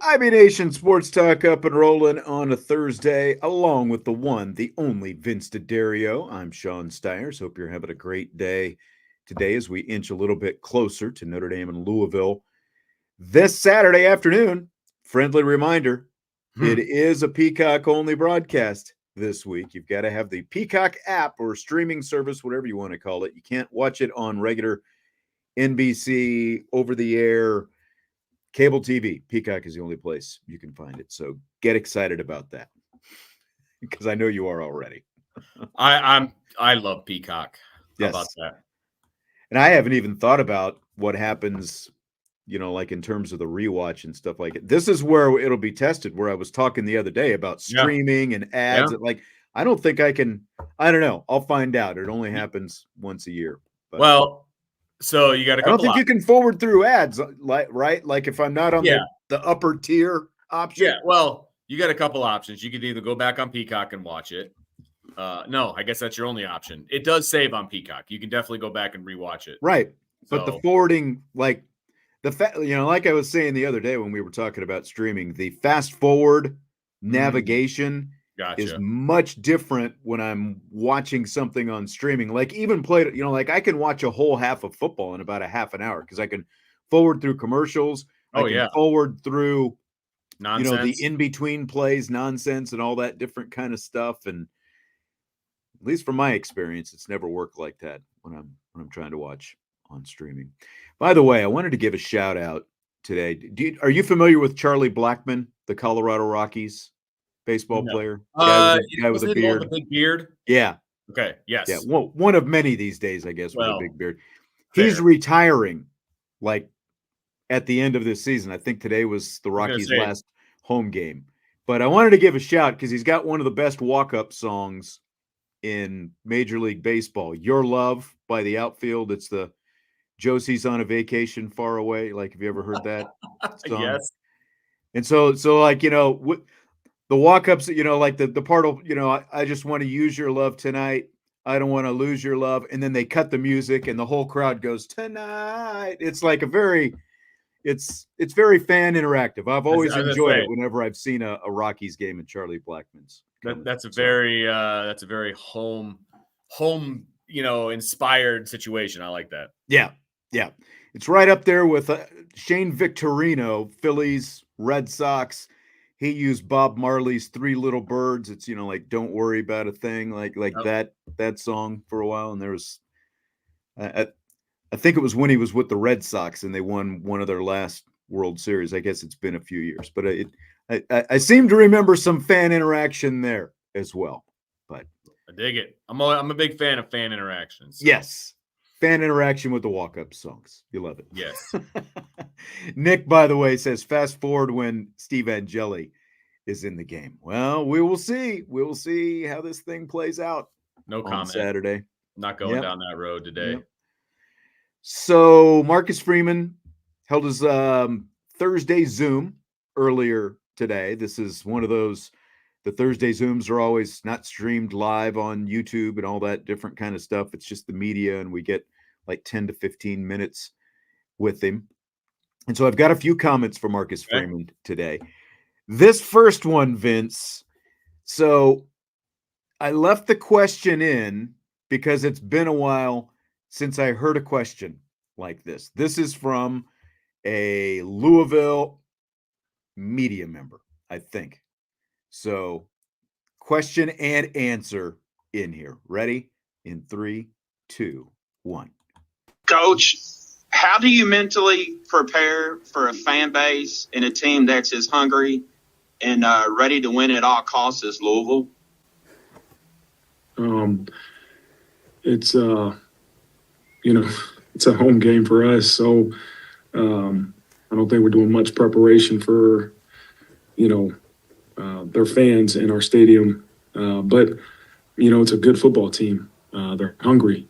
IB Nation Sports Talk up and rolling on a Thursday, along with the one, the only Vince D'Addario. I'm Sean Stiers. Hope you're having a great day today as we inch a little bit closer to Notre Dame and Louisville this Saturday afternoon. Friendly reminder, it is a Peacock-only broadcast this week. You've got to have the Peacock app or streaming service, whatever you want to call it. You can't watch it on regular NBC, over-the-air, cable TV. Peacock is the only place you can find it. So get excited about that because I know you are already. I love Peacock. How about that? And I haven't even thought about what happens, like in terms of the rewatch and stuff like it. This is where it'll be tested, where I was talking the other day about streaming and ads. Yeah. I don't think I can, I don't know. I'll find out. It only happens once a year. But. Well, so you got a couple. I don't think you can forward through ads, right? Like if I'm not on the upper tier option. Yeah, well, you got a couple options. You could either go back on Peacock and watch it. No, I guess that's your only option. It does save on Peacock. You can definitely go back and rewatch it. Right. But the forwarding, like I was saying the other day when we were talking about streaming, the fast forward navigation is much different when I'm watching something on streaming. Like even played, like I can watch a whole half of football in about a half an hour because I can forward through commercials. I can forward through nonsense. The in-between plays, nonsense, and all that different kind of stuff. And at least from my experience, it's never worked like that when I'm trying to watch on streaming. By the way, I wanted to give a shout out today. Are you familiar with Charlie Blackmon, the Colorado Rockies baseball player? Guy with a beard. The big beard? Yeah. Okay. Yes. Yeah. Well, one of many these days, I guess, with a big beard. He's retiring like at the end of this season. I think today was the Rockies' last home game. But I wanted to give a shout because he's got one of the best walk-up songs in Major League Baseball. Your Love by the Outfield. It's the Josie's on a Vacation Far Away. Like, have you ever heard that song? Yes. And so like, the walk-ups, like the part of, I just want to use your love tonight. I don't want to lose your love. And then they cut the music and the whole crowd goes, tonight. It's like it's very fan interactive. I've always enjoyed it whenever I've seen a Rockies game in Charlie Blackmon's. That's a very home, inspired situation. I like that. Yeah. Yeah. It's right up there with Shane Victorino, Phillies, Red Sox. He used Bob Marley's Three Little Birds. It's, like Don't Worry About a Thing, like that song for a while. And there was, I think it was when he was with the Red Sox and they won one of their last World Series. I guess it's been a few years, but I seem to remember some fan interaction there as well. But I dig it. I'm a big fan of fan interactions. So. Yes. Fan interaction with the walk-up songs. You love it. Yes. Nick, by the way, says fast forward when Steve Angeli is in the game. Well, we will see. We will see how this thing plays out. No comment. On Saturday. Not going down that road today. Yep. So Marcus Freeman held his Thursday Zoom earlier today. This is one of those. The Thursday Zooms are always not streamed live on YouTube and all that different kind of stuff. It's just the media, and we get like 10 to 15 minutes with him. And so I've got a few comments for Marcus Freeman today. This first one, Vince. So I left the question in because it's been a while since I heard a question like this. This is from a Louisville media member, I think. So, question and answer in here. Ready? In 3, 2, 1. Coach, how do you mentally prepare for a fan base and a team that's as hungry and ready to win at all costs as Louisville? It's it's a home game for us, so I don't think we're doing much preparation for their fans in our stadium. But, it's a good football team. They're hungry.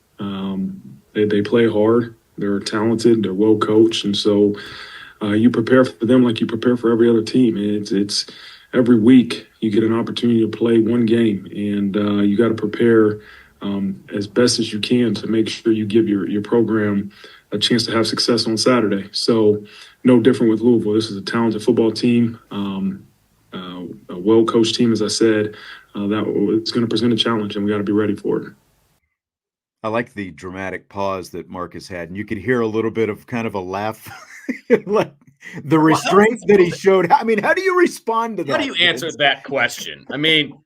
They play hard. They're talented. They're well coached. And so you prepare for them like you prepare for every other team. It's every week you get an opportunity to play one game, and you got to prepare as best as you can to make sure you give your program a chance to have success on Saturday. So no different with Louisville. This is a talented football team, a well-coached team, as I said, that it's going to present a challenge, and we got to be ready for it. I like the dramatic pause that Marcus had, and you could hear a little bit of kind of a laugh, like the restraint that he showed. I mean, how do you respond to that? How do you answer that question? I mean,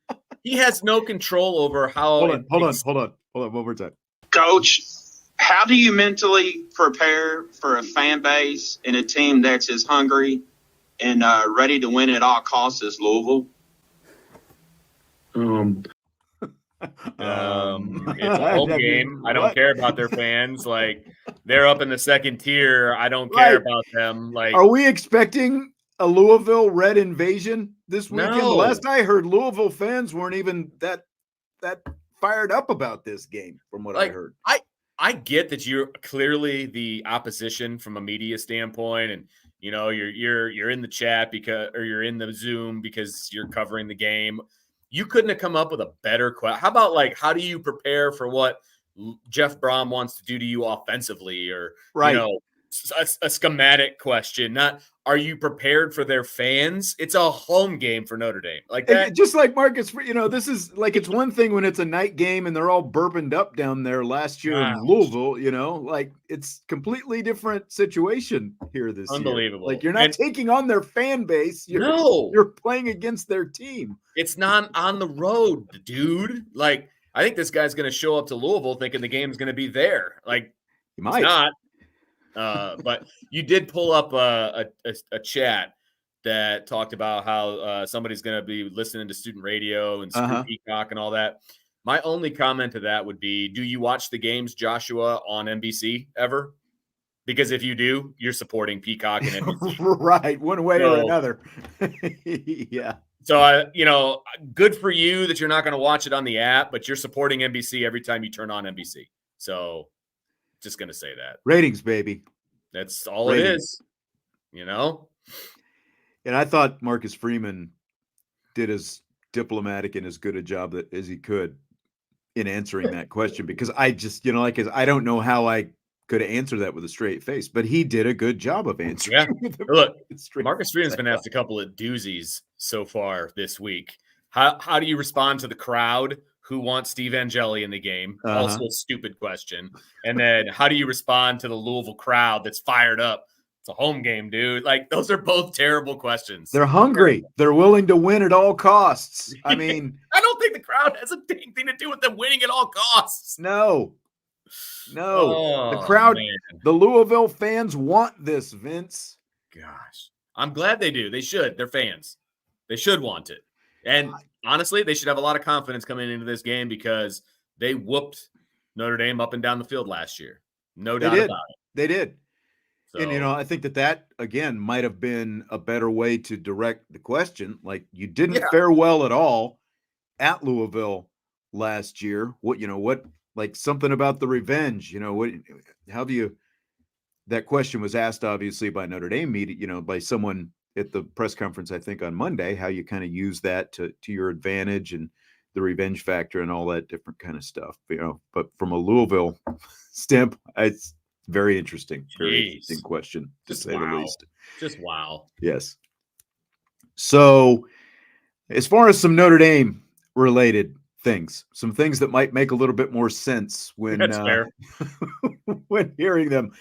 he has no control over how. Hold on. One more time. Coach, how do you mentally prepare for a fan base and a team that's as hungry and ready to win at all costs as Louisville? It's a home game. I don't care about their fans. Like, they're up in the second tier. I don't care about them. Like, are we expecting a Louisville red invasion this weekend? No. Last I heard, Louisville fans weren't even that fired up about this game, from what I heard. I get that you're clearly the opposition from a media standpoint, and you know you're in the chat or you're in the Zoom because you're covering the game. You couldn't have come up with a better question. How about, like, how do you prepare for what Jeff Brom wants to do to you offensively, or you know, a schematic question? Not, are you prepared for their fans? It's a home game for Notre Dame. Like that. Just like Marcus, you know, this is like, it's one thing when it's a night game and they're all burpened up down there last year in Louisville, you know, like it's completely different situation here this year. Unbelievable. Like, you're not taking on their fan base. You're playing against their team. It's not on the road, dude. Like, I think this guy's going to show up to Louisville thinking the game's going to be there. Like, he might not. But you did pull up a chat that talked about how somebody's going to be listening to student radio and Screw Peacock and all that. My only comment to that would be, do you watch the games, Joshua, on NBC ever? Because if you do, you're supporting Peacock and NBC. Right, one way or another. Yeah. So, you know, good for you that you're not going to watch it on the app, but you're supporting NBC every time you turn on NBC. So, just going to say that. Ratings, baby. That's all it is, you know? And I thought Marcus Freeman did as diplomatic and as good a job as he could in answering that question, because I just, you know, like, I don't know how I could answer that with a straight face, but he did a good job of answering. Yeah. Look, Marcus Freeman's been asked a couple of doozies so far this week. How do you respond to the crowd who wants Steve Angeli in the game? Also a stupid question. And then how do you respond to the Louisville crowd that's fired up? It's a home game, dude. Like, those are both terrible questions. They're hungry. They're willing to win at all costs. I mean, I don't think the crowd has a dang thing to do with them winning at all costs. No. The crowd, the Louisville fans want this, Vince. Gosh, I'm glad they do. They should. They're fans. They should want it. And honestly, they should have a lot of confidence coming into this game because they whooped Notre Dame up and down the field last year. No doubt about it. They did. So, and, you know, I think that again, might have been a better way to direct the question. Like, you didn't fare well at all at Louisville last year. Like, something about the revenge, you know, that question was asked, obviously, by Notre Dame media, you know, by someone at the press conference, I think on Monday, how you kind of use that to your advantage and the revenge factor and all that different kind of stuff, you know. But from a Louisville standpoint, it's very interesting question, to say the least. Just wow. Yes. So, as far as some Notre Dame related things, some things that might make a little bit more sense when when hearing them.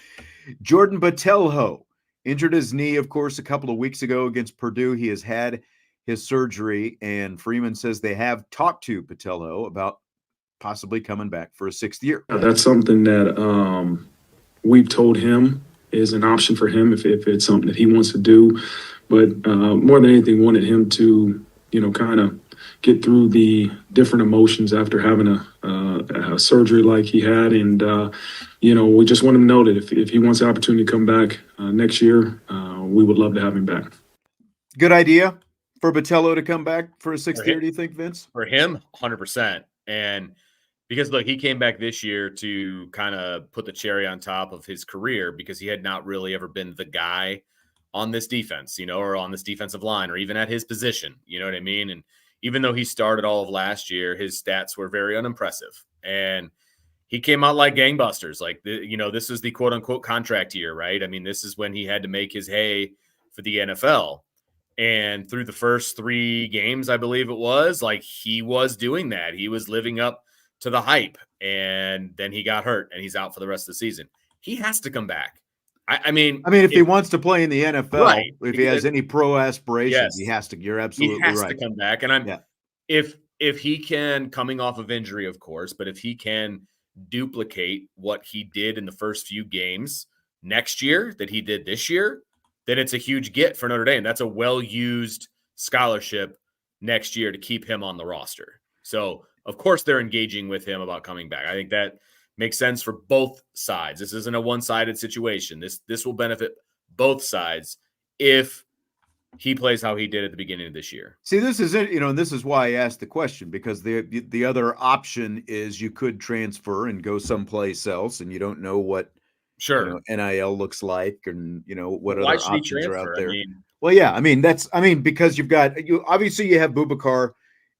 Jordan Botelho injured his knee, of course, a couple of weeks ago against Purdue. He has had his surgery, and Freeman says they have talked to Botelho about possibly coming back for a sixth year. That's something that we've told him is an option for him if it's something that he wants to do. But more than anything, wanted him to, you know, kind of get through the different emotions after having a surgery like he had. And, you know, we just want him to know that if he wants the opportunity to come back next year, we would love to have him back. Good idea for Botelho to come back for a sixth year, do you think, Vince? For him, 100%. And because, look, he came back this year to kind of put the cherry on top of his career because he had not really ever been the guy on this defense, you know, or on this defensive line, or even at his position, you know what I mean? And even though he started all of last year, his stats were very unimpressive. And he came out like gangbusters. Like, this is the quote unquote contract year, right? I mean, this is when he had to make his hay for the NFL. And through the first 3 games, I believe it was, like, he was doing that. He was living up to the hype. And then he got hurt and he's out for the rest of the season. He has to come back. I mean, if he wants to play in the NFL, right, if he has any pro aspirations, yes, he has to. You're absolutely he has right. to come back. And if he can, coming off of injury, of course, but if he can duplicate what he did in the first few games next year that he did this year, then it's a huge get for Notre Dame. That's a well-used scholarship next year to keep him on the roster. So, of course, they're engaging with him about coming back. I think that makes sense for both sides. This isn't a one-sided situation. This will benefit both sides if he plays how he did at the beginning of this year. See, this is it, and this is why I asked the question, because the other option is you could transfer and go someplace else, and you don't know what NIL looks like, and what other options are out there. Because you've got obviously you have Boubacar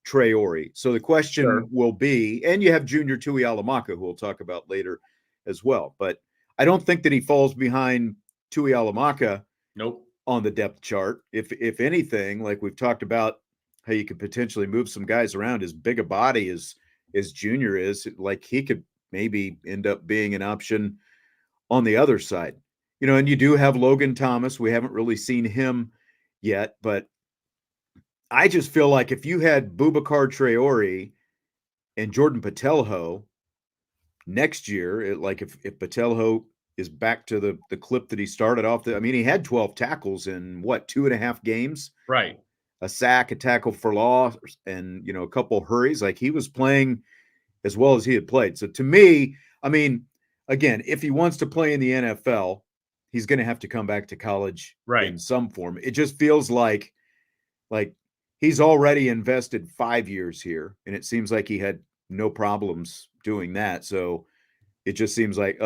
Traore. So the question will be, and you have Junior Tuihalamaka, who we'll talk about later as well. But I don't think that he falls behind Tuihalamaka. Nope. On the depth chart. If anything, like we've talked about how you could potentially move some guys around, as big a body as Junior is, like he could maybe end up being an option on the other side. And you do have Logan Thomas. We haven't really seen him yet, but I just feel like if you had Boubacar Traore and Jordan Botelho next year, if Botelho is back to the clip that he started off. He had 12 tackles in 2.5 games, right? A sack, a tackle for loss, and a couple hurries. Like, he was playing as well as he had played. So to me, again, if he wants to play in the NFL, he's going to have to come back to college in some form. It just feels like he's already invested 5 years here, and it seems like he had no problems doing that. So it just seems like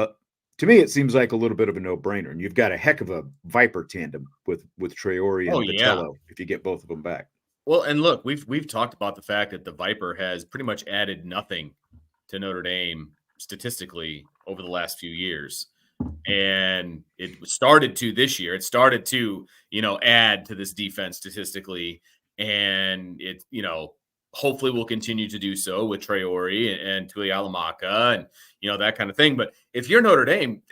to me, it seems like a little bit of a no-brainer, and you've got a heck of a Viper tandem with Traore and Botelho if you get both of them back. Well, and look, we've talked about the fact that the Viper has pretty much added nothing to Notre Dame statistically over the last few years, and it started to this year. It started to add to this defense statistically, and it hopefully will continue to do so with Traore and Tuihalamaka and that kind of thing. But if you're Notre Dame,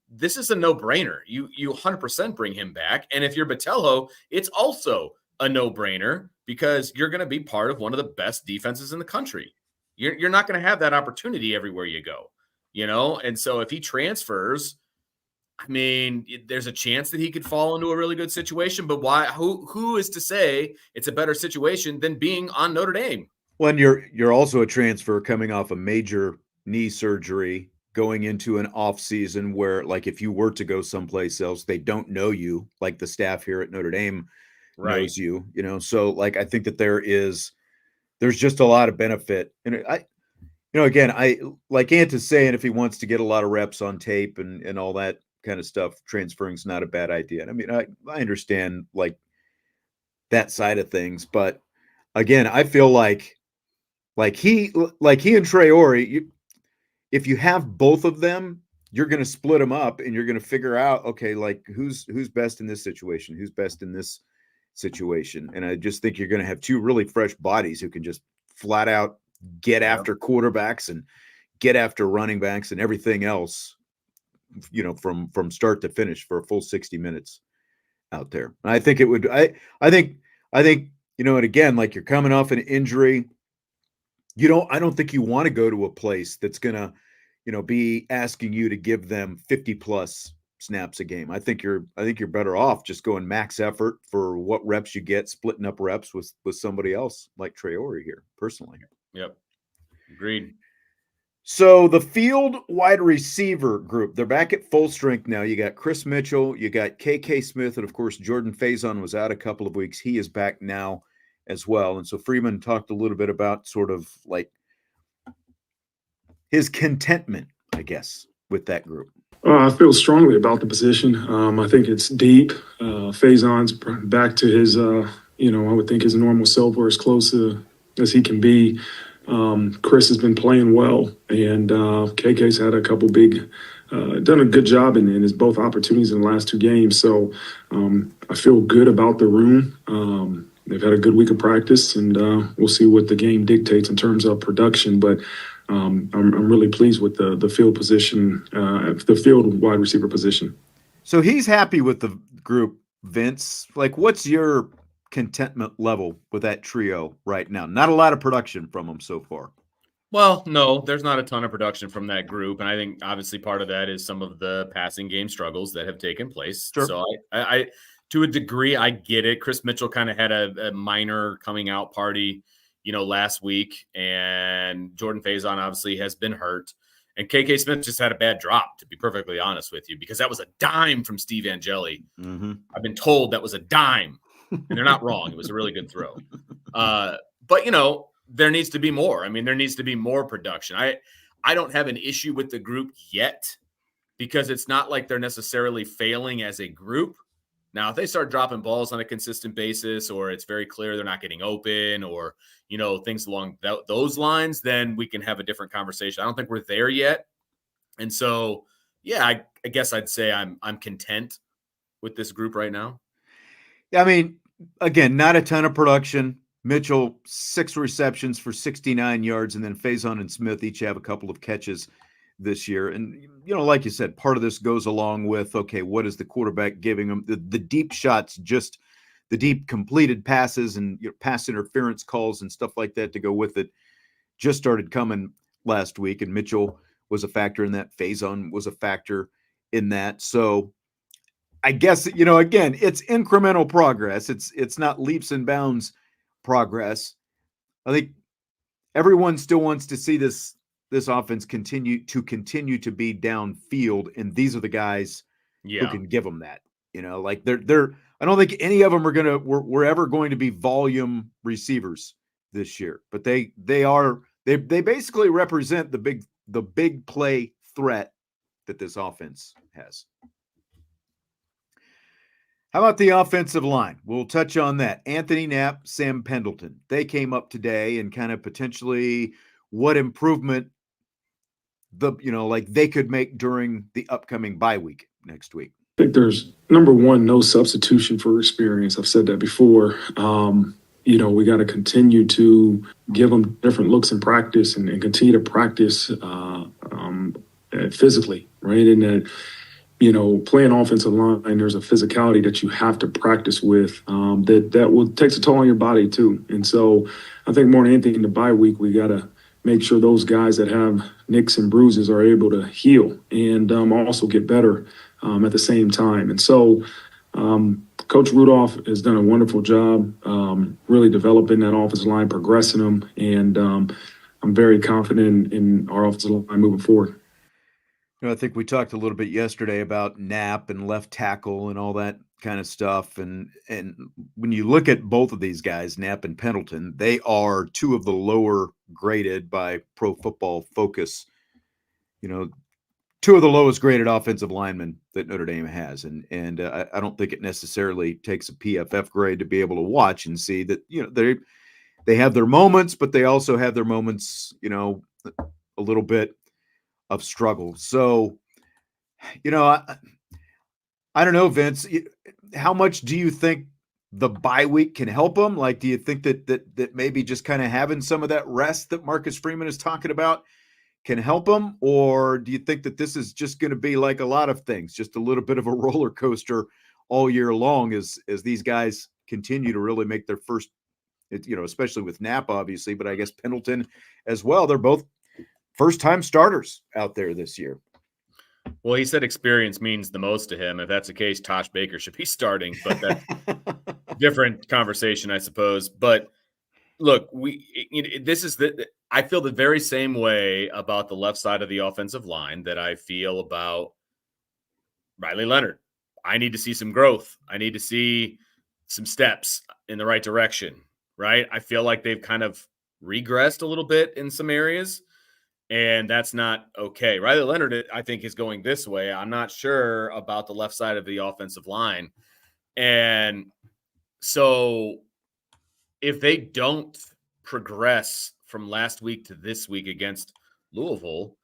this is a no-brainer. You 100% bring him back. And if you're Botelho, it's also a no-brainer because you're going to be part of one of the best defenses in the country. You're not going to have that opportunity everywhere you go, And so if he transfers, there's a chance that he could fall into a really good situation, but why? Who is to say it's a better situation than being on Notre Dame? When you're also a transfer coming off a major knee surgery, going into an off season where, like, if you were to go someplace else, they don't know you like the staff here at Notre Dame knows you. So like I think that there's just a lot of benefit, and again, I like Ant is saying if he wants to get a lot of reps on tape and all that kind of stuff, transferring is not a bad idea. I understand like that side of things, but again, I feel like he and Traore, if you have both of them, you're going to split them up and you're going to figure out, okay, like who's best in this situation, who's best in this situation. And I just think you're going to have two really fresh bodies who can just flat out get after quarterbacks and get after running backs and everything else, from start to finish for a full 60 minutes out there. And I think it would, I think, and again, like you're coming off an injury, I don't think you want to go to a place that's going to, be asking you to give them 50 plus snaps a game. I think you're better off just going max effort for what reps you get, splitting up reps with somebody else like Traore here, personally. Yep. Agreed. So the field wide receiver group, they're back at full strength now. You got Chris Mitchell, you got KK Smith, and of course, Jordan Faison was out a couple of weeks. He is back now as well. And so Freeman talked a little bit about sort of like his contentment, I guess, with that group. I feel strongly about the position. I think it's deep. Faison's back to his, I would think his normal self or as close as he can be. Chris has been playing well, and KK's had a couple big, done a good job in his both opportunities in the last 2 games. So I feel good about the room. They've had a good week of practice, and we'll see what the game dictates in terms of production. But I'm really pleased with the field position, the field wide receiver position. So he's happy with the group, Vince. Like, what's your contentment level with that trio right now? Not a lot of production from them so far. Well, no, there's not a ton of production from that group, and I think obviously part of that is some of the passing game struggles that have taken place. Sure. So I to a degree, I get it. Chris Mitchell kind of had a minor coming out party, last week, and Jordan Faison obviously has been hurt, and KK Smith just had a bad drop, to be perfectly honest with you, because that was a dime from Steve Angeli. Mm-hmm. I've been told that was a dime, and they're not wrong. It was a really good throw. But there needs to be more. I mean, there needs to be more production. I don't have an issue with the group yet, because it's not like they're necessarily failing as a group. Now, if they start dropping balls on a consistent basis, or it's very clear they're not getting open, or, things along those lines, then we can have a different conversation. I don't think we're there yet. And so, yeah, I guess I'd say I'm content with this group right now. Yeah, I mean, again, not a ton of production. Mitchell, 6 receptions for 69 yards, and then Faison and Smith each have a couple of catches this year. And, like you said, part of this goes along with, okay, what is the quarterback giving them? The deep shots, just the deep completed passes and pass interference calls and stuff like that to go with it just started coming last week. And Mitchell was a factor in that. Faison was a factor in that. So I guess, again, it's incremental progress. It's not leaps and bounds progress. I think everyone still wants to see this offense continue to be downfield, and these are the guys who can give them that. Like they're I don't think any of them we're ever going to be volume receivers this year, but they basically represent the big play threat that this offense has. How about the offensive line? We'll touch on that. Anthony Knapp, Sam Pendleton. They came up today, and kind of potentially what improvement they could make during the upcoming bye week next week. I think there's, number one, no substitution for experience. I've said that before. We got to continue to give them different looks in practice and continue to practice physically, right? And that, playing offensive line, there's a physicality that you have to practice with that will takes a toll on your body too. And so I think more than anything in the bye week, we got to make sure those guys that have nicks and bruises are able to heal and also get better at the same time. And so Coach Rudolph has done a wonderful job really developing that offensive line, progressing them, and I'm very confident in our offensive line moving forward. I think we talked a little bit yesterday about Knapp and left tackle and all that kind of stuff. And when you look at both of these guys, Knapp and Pendleton, they are 2 of the lower graded by Pro Football Focus, 2 of the lowest graded offensive linemen that Notre Dame has. And I don't think it necessarily takes a PFF grade to be able to watch and see that, they have their moments, but they also have their moments, a little bit of struggle. So, I don't know, Vince, how much do you think the bye week can help them? Like, do you think that maybe just kind of having some of that rest that Marcus Freeman is talking about can help them? Or do you think that this is just going to be like a lot of things, just a little bit of a roller coaster all year long as these guys continue to really make their first, especially with Knapp, obviously, but I guess Pendleton as well. They're both first-time starters out there this year. Well, he said experience means the most to him. If that's the case, Tosh Baker should be starting, but that's a different conversation, I suppose. But look, I feel the very same way about the left side of the offensive line that I feel about Riley Leonard. I need to see some growth. I need to see some steps in the right direction, right? I feel like they've kind of regressed a little bit in some areas. And that's not okay. Riley Leonard, I think, is going this way. I'm not sure about the left side of the offensive line. And so if they don't progress from last week to this week against Louisville,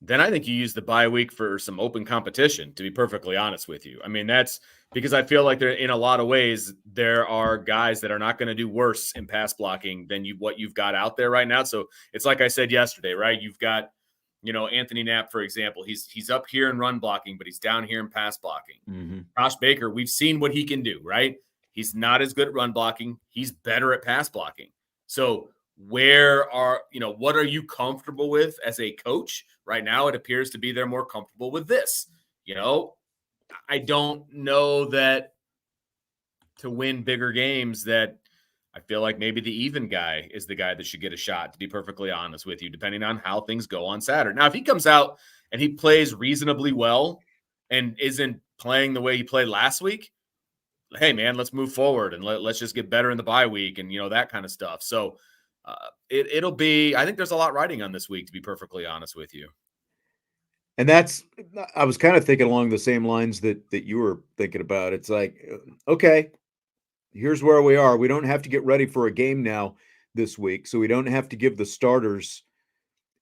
then I think you use the bye week for some open competition, to be perfectly honest with you. I mean, that's because I feel like in a lot of ways, there are guys that are not going to do worse in pass blocking than what you've got out there right now. So it's like I said yesterday, right? You've got, Anthony Knapp, for example, he's up here in run blocking, but he's down here in pass blocking. Mm-hmm. Josh Baker, we've seen what he can do, right? He's not as good at run blocking. He's better at pass blocking. So what are you comfortable with as a coach? Right now, it appears to be they're more comfortable with this. I don't know that to win bigger games that I feel like maybe the even guy is the guy that should get a shot, to be perfectly honest with you, depending on how things go on Saturday. Now, if he comes out and he plays reasonably well and isn't playing the way he played last week, hey, man, let's move forward and let's just get better in the bye week and, that kind of stuff. So it'll be – I think there's a lot riding on this week, to be perfectly honest with you. And I was kind of thinking along the same lines that you were thinking about. It's like, okay, here's where we are. We don't have to get ready for a game now this week. So we don't have to give the starters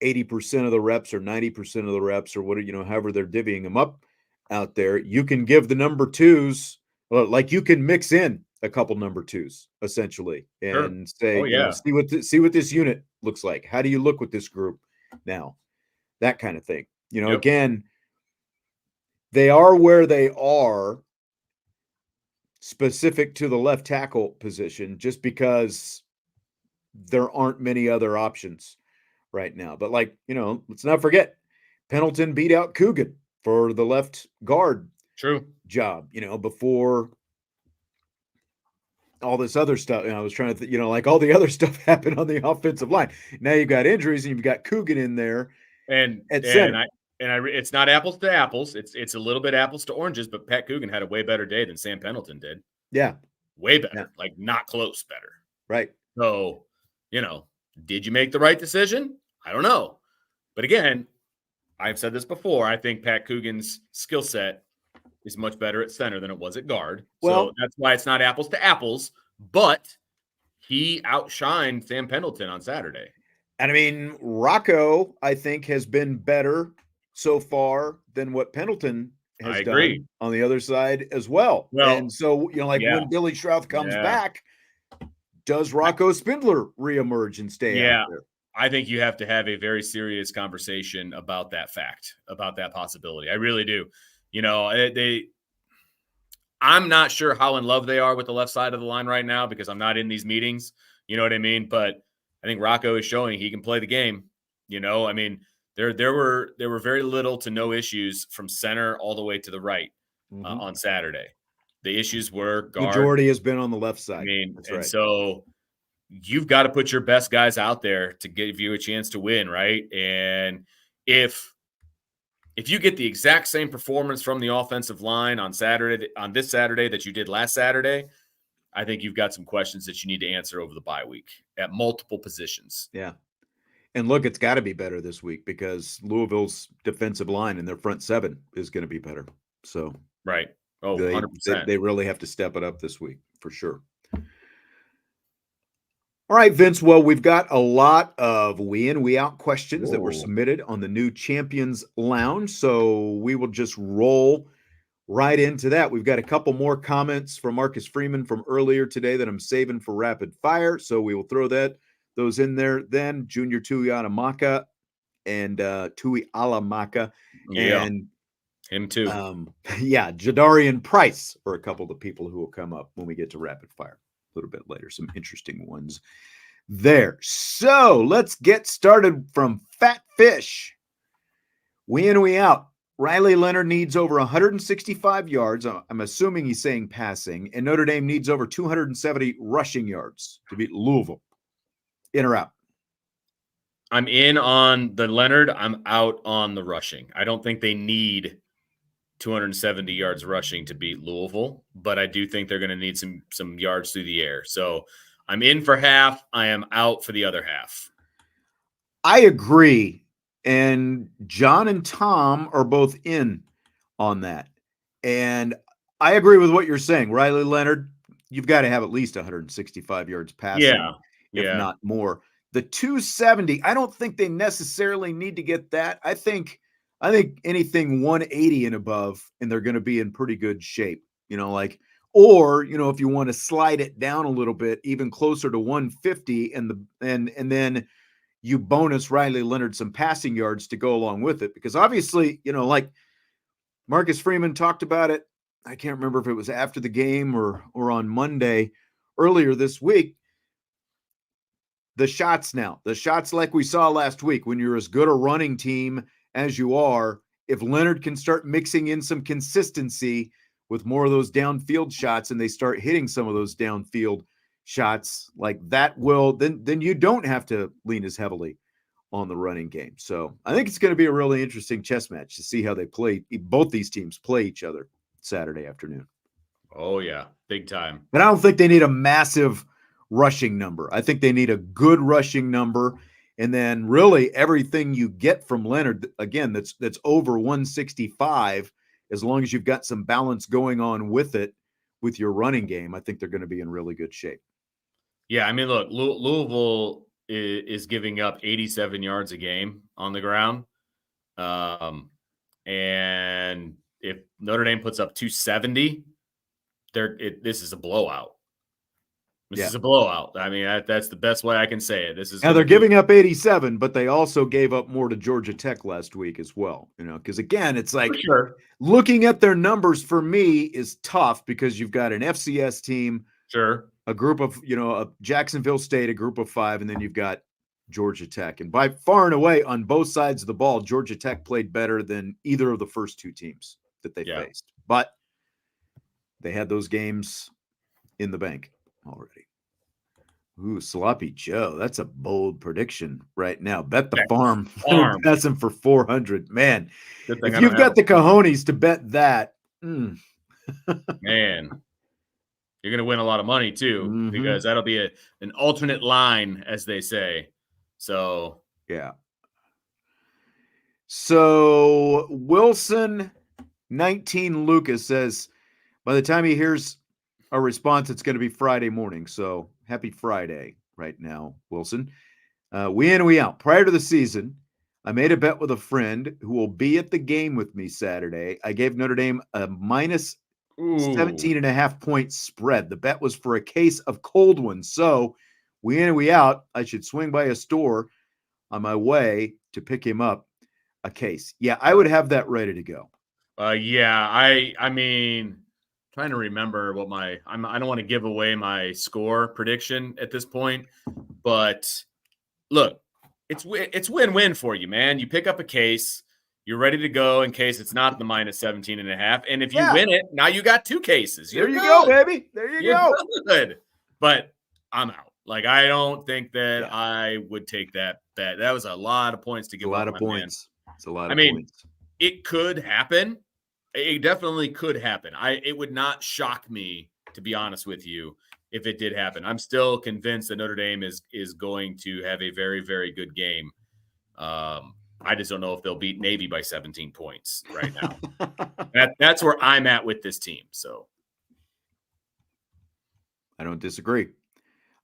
80% of the reps or 90% of the reps or however they're divvying them up out there. You can give the number twos, like you can mix in a couple number twos essentially and say, see what this unit looks like. How do you look with this group now? That kind of thing. Again, they are where they are specific to the left tackle position just because there aren't many other options right now. But let's not forget, Pendleton beat out Coogan for the left guard job, before all this other stuff. I was trying to all the other stuff happened on the offensive line. Now you've got injuries and you've got Coogan in there. And it's not apples to apples. It's a little bit apples to oranges, but Pat Coogan had a way better day than Sam Pendleton did. Yeah. Way better. Yeah. Not close better. Right. So, did you make the right decision? I don't know. But again, I've said this before. I think Pat Coogan's skill set is much better at center than it was at guard. So that's why it's not apples to apples, but he outshined Sam Pendleton on Saturday. And I mean, Rocco, I think, has been better so far than what Pendleton has done on the other side as well. And so, when Billy Strouth comes back, does Rocco Spindler reemerge and stay out there? I think you have to have a very serious conversation about that fact, about that possibility. I really do. I'm not sure how in love they are with the left side of the line right now because I'm not in these meetings. You know what I mean? But I think Rocco is showing he can play the game. I mean, there were very little to no issues from center all the way to the right on Saturday. The issues were guard. Majority has been on the left side. I mean, so you've got to put your best guys out there to give you a chance to win, right? And if you get the exact same performance from the offensive line on this Saturday that you did last Saturday, I think you've got some questions that you need to answer over the bye week at multiple positions. Yeah. And look, it's got to be better this week because Louisville's defensive line and their front seven is going to be better. So, right. Oh, 100%. They really have to step it up this week for sure. All right, Vince. Well, we've got a lot of we in, we out questions that were submitted on the new Champions Lounge. So we will just roll right into that. We've got a couple more comments from Marcus Freeman from earlier today that I'm saving for rapid fire. So we will throw those in there. Then Junior Tui Alamaka and Tui Alamaka. Yeah. And him too. Jadarian Price are a couple of the people who will come up when we get to rapid fire a little bit later. Some interesting ones there. So let's get started from Fat Fish. We in, we out. Riley Leonard needs over 165 yards. I'm assuming he's saying passing. And Notre Dame needs over 270 rushing yards to beat Louisville. In or out? I'm in on the Leonard. I'm out on the rushing. I don't think they need 270 yards rushing to beat Louisville, but I do think they're going to need some yards through the air. So I'm in for half. I am out for the other half. I agree. And John and Tom are both in on that. And I agree with what you're saying. Riley Leonard, you've got to have at least 165 yards passing, if not more. the 270, I don't think they necessarily need to get that. I think anything 180 and above, and they're going to be in pretty good shape, or, if you want to slide it down a little bit, even closer to 150, and then you bonus Riley Leonard some passing yards to go along with it. Because obviously, like Marcus Freeman talked about it. I can't remember if it was after the game or on Monday earlier this week. The shots like we saw last week, when you're as good a running team as you are, if Leonard can start mixing in some consistency with more of those downfield shots, and they start hitting some of those downfield shots like that, then you don't have to lean as heavily on the running game. So I think it's going to be a really interesting chess match to see how they play. Both these teams play each other Saturday afternoon. Oh yeah, big time. But I don't think they need a massive rushing number. I think they need a good rushing number, and then really everything you get from Leonard, again, that's over 165, as long as you've got some balance going on with it, with your running game, I think they're going to be in really good shape. Yeah, I mean, look, Louisville is giving up 87 yards a game on the ground. And if Notre Dame puts up 270, this is a blowout. This is a blowout. I mean, that's the best way I can say it. Now they're giving up 87, but they also gave up more to Georgia Tech last week as well. Because again, it's like looking at their numbers for me is tough, because you've got an FCS team, a group of, a Jacksonville State, a group of 5, and then you've got Georgia Tech. And by far and away on both sides of the ball, Georgia Tech played better than either of the first 2 teams that they faced. But they had those games in the bank already. Ooh, Sloppy Joe. That's a bold prediction right now. Bet the farm. That's him for 400. Man, if you've got the cojones to bet that, man, you're going to win a lot of money too, because that'll be an alternate line, as they say. So, yeah. So Wilson 19 Lucas says, by the time he hears a response, it's going to be Friday morning. So happy Friday right now, Wilson. We in, we out. Prior to the season, I made a bet with a friend who will be at the game with me Saturday. I gave Notre Dame a minus 17.5 point spread. The bet was for a case of cold ones. So we in and we out. I should swing by a store on my way to pick him up a case. Yeah, I would have that ready to go. I mean, trying to remember what I don't want to give away my score prediction at this point, but look, it's win-win for you, man. You pick up a case, you're ready to go in case it's not the minus 17.5. And if you win it, now you got 2 cases. There you go, baby. There you go. Good. But I'm out. Like, I don't think that I would take that bet. That was a lot of points to give. A lot of points. It's a lot of points. It could happen. It definitely could happen. It would not shock me, to be honest with you, if it did happen. I'm still convinced that Notre Dame is going to have a very, very good game. I just don't know if they'll beat Navy by 17 points right now. That's where I'm at with this team. So I don't disagree.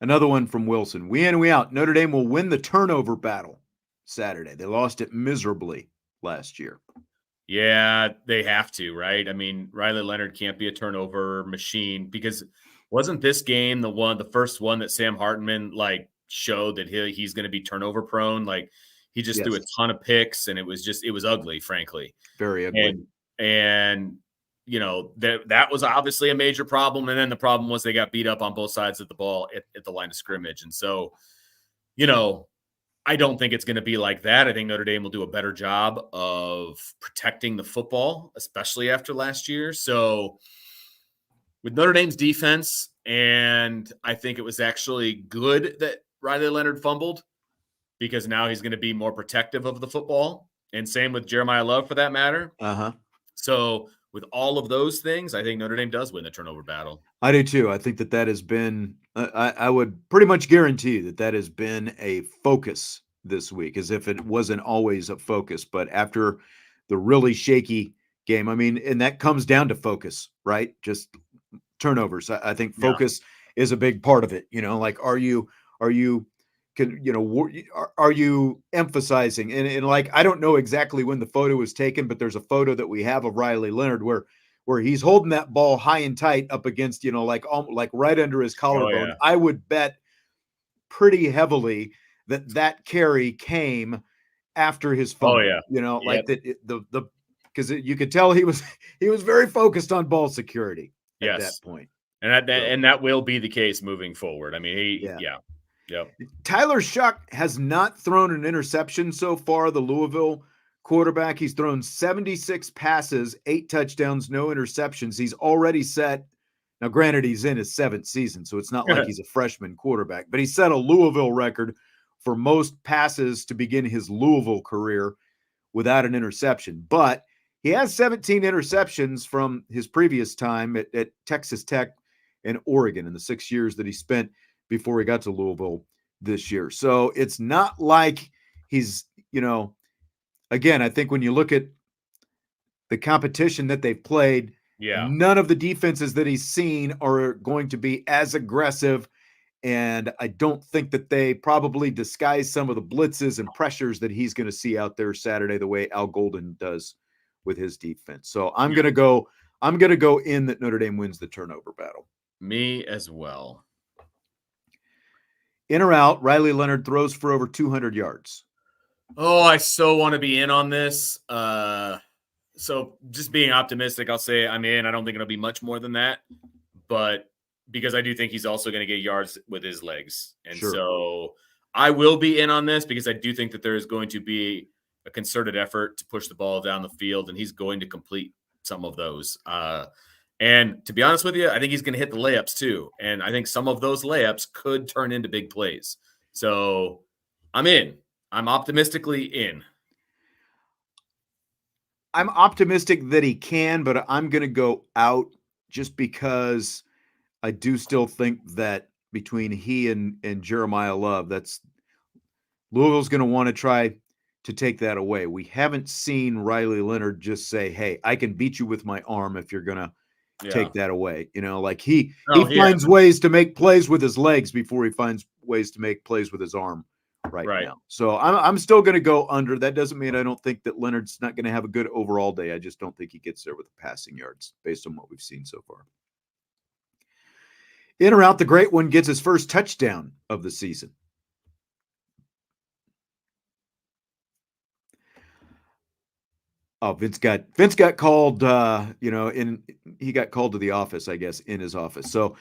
Another one from Wilson. We in, we out. Notre Dame will win the turnover battle Saturday. They lost it miserably last year. Yeah, they have to, right? I mean, Riley Leonard can't be a turnover machine, because wasn't this game the first one that Sam Hartman showed that he's going to be turnover prone? Like, he just threw a ton of picks, and it was ugly, frankly. Very ugly. And that was obviously a major problem. And then the problem was they got beat up on both sides of the ball at the line of scrimmage. And so, I don't think it's going to be like that. I think Notre Dame will do a better job of protecting the football, especially after last year. So with Notre Dame's defense, and I think it was actually good that Riley Leonard fumbled, because now he's going to be more protective of the football. And same with Jeremiah Love, for that matter. So with all of those things, I think Notre Dame does win the turnover battle. I do too. I think that has been, I would pretty much guarantee that has been a focus this week, as if it wasn't always a focus. But after the really shaky game, I mean, and that comes down to focus, right? Just turnovers. I think focus is a big part of it. Are you are you emphasizing? And like, I don't know exactly when the photo was taken, but there's a photo that we have of Riley Leonard where he's holding that ball high and tight up against, like right under his collarbone. yeah. I would bet pretty heavily that carry came after his fumble. Yep. Because you could tell he was very focused on ball security at that point. And that will be the case moving forward. I mean, Yep. Tyler Shuck has not thrown an interception so far, the Louisville quarterback. He's thrown 76 passes, 8 touchdowns, no interceptions. He's already set. Now, granted, he's in his 7th season, so it's not like he's a freshman quarterback, but he set a Louisville record for most passes to begin his Louisville career without an interception. But he has 17 interceptions from his previous time at Texas Tech and Oregon in the 6 years that he spent before he got to Louisville this year. So it's not like he's, again, I think when you look at the competition that they've played, none of the defenses that he's seen are going to be as aggressive. And I don't think that they probably disguise some of the blitzes and pressures that he's going to see out there Saturday the way Al Golden does with his defense. So I'm going to go in that Notre Dame wins the turnover battle. Me as well. In or out, Riley Leonard throws for over 200 yards. Oh, I so want to be in on this. So just being optimistic, I'll say I'm in. I don't think it'll be much more than that, but because I do think he's also going to get yards with his legs. And so I will be in on this because I do think that there is going to be a concerted effort to push the ball down the field, and he's going to complete some of those. And to be honest with you, I think he's going to hit the layups too. And I think some of those layups could turn into big plays. So I'm in. I'm optimistically in. I'm optimistic that he can, but I'm going to go out just because I do still think that between he and Jeremiah Love, Louisville's going to want to try to take that away. We haven't seen Riley Leonard just say, hey, I can beat you with my arm if you're going to take that away. He finds ways to make plays with his legs before he finds ways to make plays with his arm right now. So I'm still going to go under. That doesn't mean I don't think that Leonard's not going to have a good overall day. I just don't think he gets there with the passing yards based on what we've seen so far. In or out, the great one gets his first touchdown of the season. Oh, Vince got called, he got called to the office, I guess, in his office. So,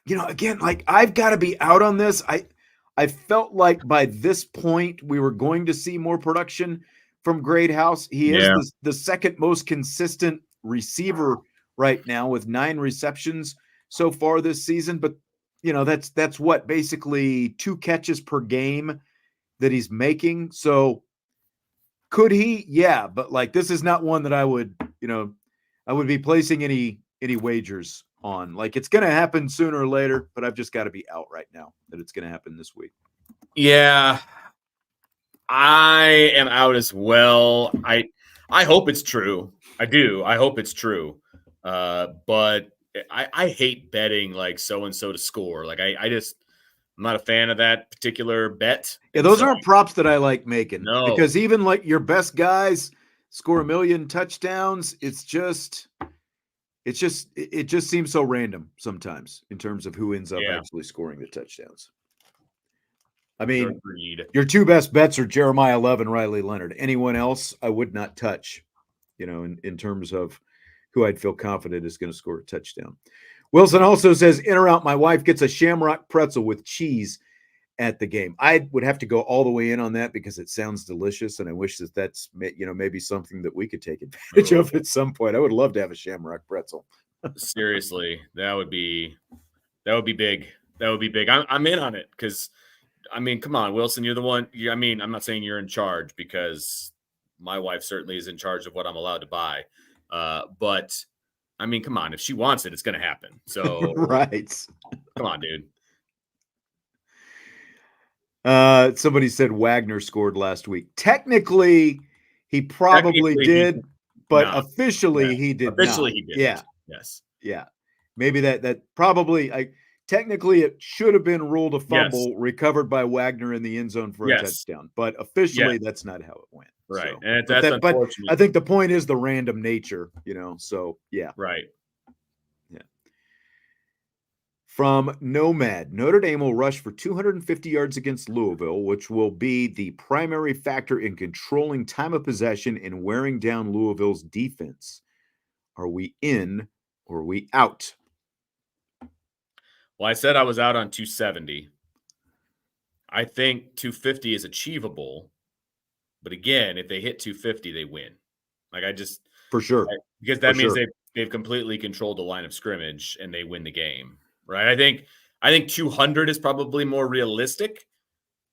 again, like I've got to be out on this. I felt like by this point we were going to see more production from Greathouse. He is the second most consistent receiver right now with 9 receptions so far this season. But, that's what, basically 2 catches per game that he's making. So, could he? Yeah, but like this is not one that I would be placing any wagers on. Like it's going to happen sooner or later, but I've just got to be out right now that it's going to happen this week. Yeah, I am out as well. I hope it's true. I do. I hope it's true. But I hate betting like so and so to score. Like I'm not a fan of that particular bet. Yeah, those aren't props that I like making. No. Because even like your best guys score 1 million touchdowns, it just seems so random sometimes in terms of who ends up actually scoring the touchdowns. I mean, Agreed. Your 2 best bets are Jeremiah Love and Riley Leonard. Anyone else I would not touch, in terms of who I'd feel confident is going to score a touchdown. Wilson also says, in or out, my wife gets a shamrock pretzel with cheese at the game. I would have to go all the way in on that because it sounds delicious, and I wish that's maybe something that we could take advantage of at some point. I would love to have a shamrock pretzel. Seriously, that would be big. That would be big. I'm in on it because, I mean, come on, Wilson, you're the one. I'm not saying you're in charge because my wife certainly is in charge of what I'm allowed to buy, but. I mean, come on. If she wants it, it's going to happen. So, right. Come on, dude. Somebody said Wagner scored last week. Technically, he probably did, but officially he did not. Officially he did. Yeah. Yes. Yeah. Maybe that probably technically it should have been ruled a fumble Yes. recovered by Wagner in the end zone for a Yes. touchdown, but officially that's not how it went. Right. So, And but that's but unfortunate. I think the point is the random nature, so yeah. Right. From Nomad, Notre Dame will rush for 250 yards against Louisville, which will be the primary factor in controlling time of possession and wearing down Louisville's defense. Are we in or are we out? Well, I said I was out on 270. I think 250 is achievable. But again, if they hit 250, they win. For sure. Because that means they've completely controlled the line of scrimmage and they win the game. Right. I think 200 is probably more realistic.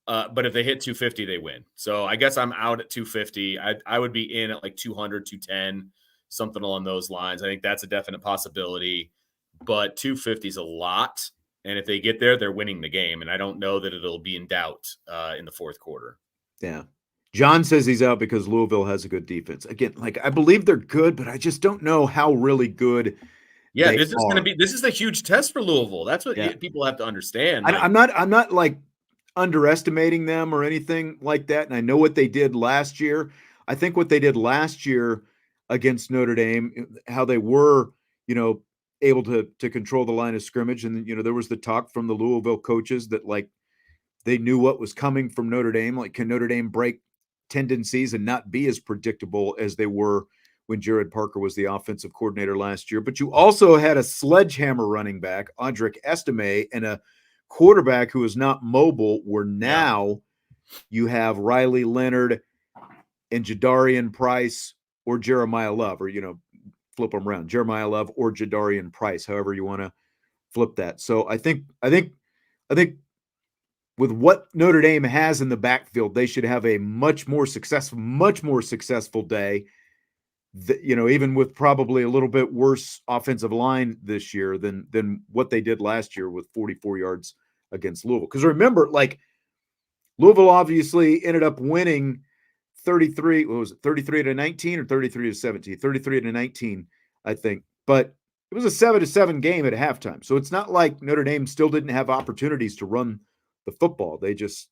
But if they hit 250, they win. So I guess I'm out at 250. I would be in at like 200, 210, something along those lines. I think that's a definite possibility. But 250 is a lot. And if they get there, they're winning the game. And I don't know that it'll be in doubt in the fourth quarter. Yeah. John says he's out because Louisville has a good defense. Again, I believe they're good, but I just don't know how really good. Yeah, this is a huge test for Louisville. That's what people have to understand. I'm not like underestimating them or anything like that. And I know what they did last year. I think what they did last year against Notre Dame, how they were, able to control the line of scrimmage. And, there was the talk from the Louisville coaches that they knew what was coming from Notre Dame. Can Notre Dame break tendencies and not be as predictable as they were when Jared Parker was the offensive coordinator last year? But you also had a sledgehammer running back, Audric Estime, and a quarterback who is not mobile, where now you have Riley Leonard and Jadarian Price or Jeremiah Love, or, flip them around, Jeremiah Love or Jadarian Price, however you want to flip that. So I think with what Notre Dame has in the backfield, they should have a much more successful day. Even with probably a little bit worse offensive line this year than what they did last year with 44 yards against Louisville. Because remember, Louisville obviously ended up winning 33 to 19 or 33 to 17, 33 to 19, I think. But it was a 7-7 game at halftime. So it's not like Notre Dame still didn't have opportunities to run the football. They just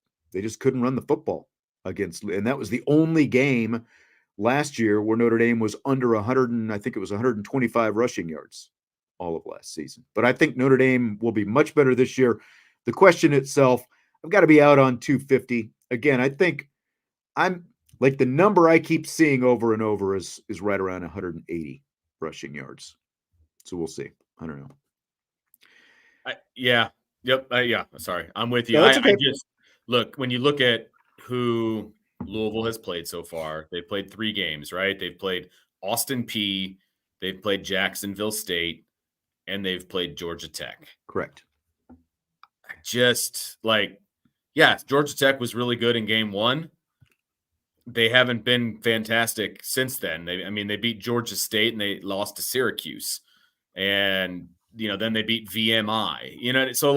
couldn't run the football against, and that was the only game last year where Notre Dame was under 100, and I think it was 125 rushing yards all of last season. But I think Notre Dame will be much better this year. The question itself, I've got to be out on 250. Again, I think I'm the number I keep seeing over and over is right around 180 rushing yards. So we'll see. I don't know. Yeah. Sorry. I'm with you. Yeah, that's okay. I just look, when you look at who Louisville has played so far, they've played 3 games, right? They've played Austin Peay, they've played Jacksonville State, and they've played Georgia Tech. Correct. Georgia Tech was really good in game 1. They haven't been fantastic since then. They beat Georgia State and they lost to Syracuse. And, then they beat VMI. So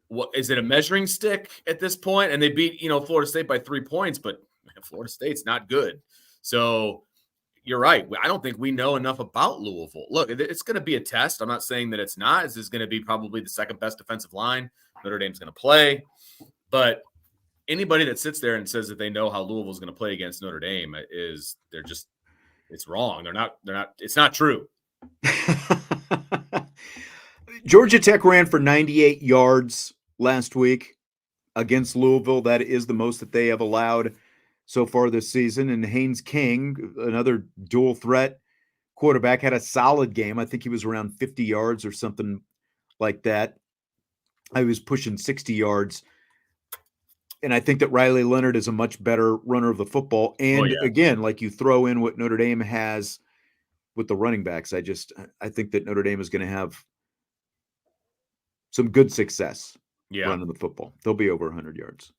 what is it, a measuring stick at this point? And they beat, Florida State by 3 points, but Florida State's not good. So you're right. I don't think we know enough about Louisville. Look, it's going to be a test. I'm not saying that it's not. This is going to be probably the second best defensive line Notre Dame's going to play. But anybody that sits there and says that they know how Louisville's going to play against Notre Dame it's wrong. They're not, it's not true. Georgia Tech ran for 98 yards last week against Louisville. That is the most that they have allowed so far this season. And Haynes King, another dual threat quarterback, had a solid game. I think he was around 50 yards or something like that. I was pushing 60 yards. And I think that Riley Leonard is a much better runner of the football. And again, you throw in what Notre Dame has with the running backs. I think that Notre Dame is going to have some good success running the football. They'll be over 100 yards.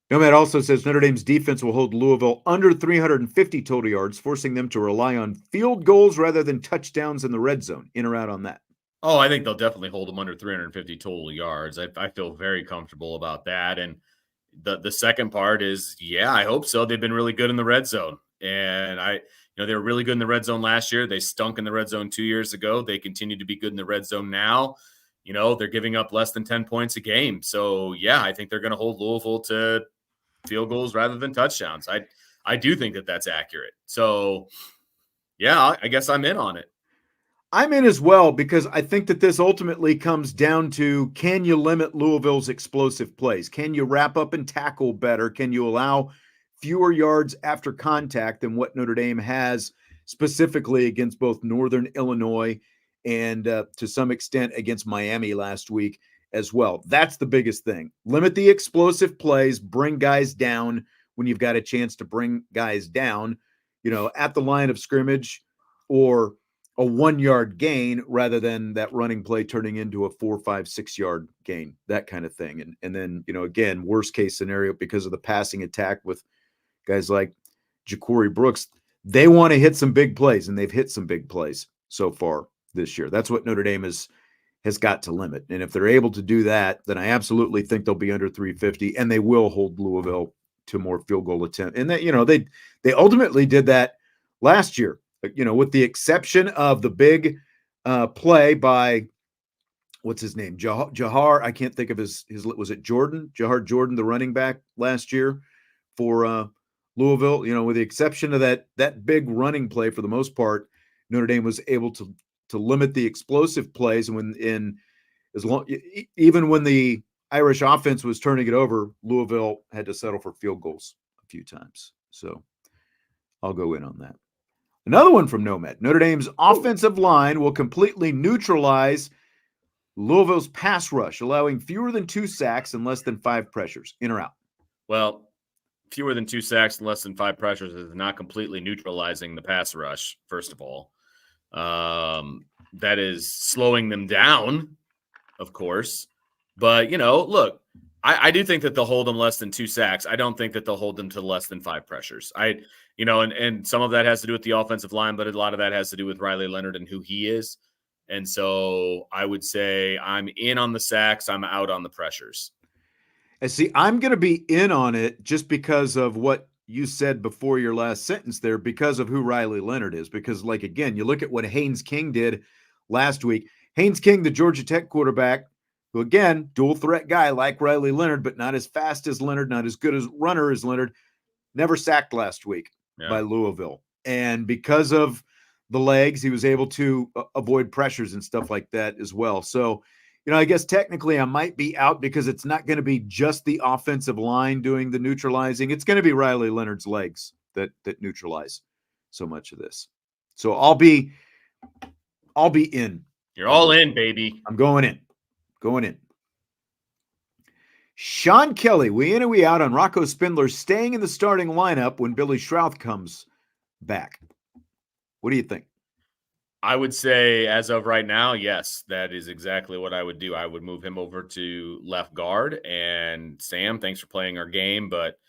Nomad also says Notre Dame's defense will hold Louisville under 350 total yards, forcing them to rely on field goals rather than touchdowns in the red zone. In or out on that? Oh, I think they'll definitely hold them under 350 total yards. I feel very comfortable about that. And the second part is, I hope so. They've been really good in the red zone. And they were really good in the red zone last year. They stunk in the red zone 2 years ago. They continue to be good in the red zone now. they're giving up less than 10 points a game. So, yeah, I think they're going to hold Louisville to field goals rather than touchdowns. I do think that that's accurate. So, yeah, I guess I'm in on it. I'm in as well because I think that this ultimately comes down to, can you limit Louisville's explosive plays? Can you wrap up and tackle better? Can you allow fewer yards after contact than what Notre Dame has specifically against both Northern Illinois and to some extent against Miami last week as well? That's the biggest thing. Limit the explosive plays, bring guys down when you've got a chance to bring guys down, at the line of scrimmage, or a 1 yard gain rather than that running play turning into a 4, 5, 6 yard gain, that kind of thing. And then, again, worst case scenario, because of the passing attack with guys like Ja'Cory Brooks, they want to hit some big plays, and they've hit some big plays so far this year. That's what Notre Dame has got to limit. And if they're able to do that, then I absolutely think they'll be under 350, and they will hold Louisville to more field goal attempts. And that, they ultimately did that last year. With the exception of the big play by, what's his name? Jahar. I can't think of his, was it Jordan? Jahar Jordan, the running back last year for Louisville. With the exception of that big running play, for the most part, Notre Dame was able to limit the explosive plays. And even when the Irish offense was turning it over, Louisville had to settle for field goals a few times. So I'll go in on that. Another one from Nomad. Notre Dame's offensive line will completely neutralize Louisville's pass rush, allowing fewer than 2 sacks and less than 5 pressures. In or out? Well, fewer than 2 sacks and less than 5 pressures is not completely neutralizing the pass rush, first of all. That is slowing them down, of course. But, look, I do think that they'll hold them less than 2 sacks. I don't think that they'll hold them to less than 5 pressures. And some of that has to do with the offensive line, but a lot of that has to do with Riley Leonard and who he is. And so I would say I'm in on the sacks. I'm out on the pressures. And see, I'm going to be in on it just because of what you said before your last sentence there, because of who Riley Leonard is. Because, again, you look at what Haynes King did last week. Haynes King, the Georgia Tech quarterback, who, again, dual threat guy like Riley Leonard, but not as fast as Leonard, not as good as runner as Leonard, never sacked last week by Louisville. And because of the legs, he was able to avoid pressures and stuff like that as well. So, I guess technically I might be out because it's not going to be just the offensive line doing the neutralizing. It's going to be Riley Leonard's legs that neutralize so much of this. So I'll be in. You're all in, baby. I'm going in. Sean Kelly, we in or we out on Rocco Spindler staying in the starting lineup when Billy Schrauth comes back? What do you think? I would say, as of right now, yes, that is exactly what I would do. I would move him over to left guard. And Sam, thanks for playing our game, but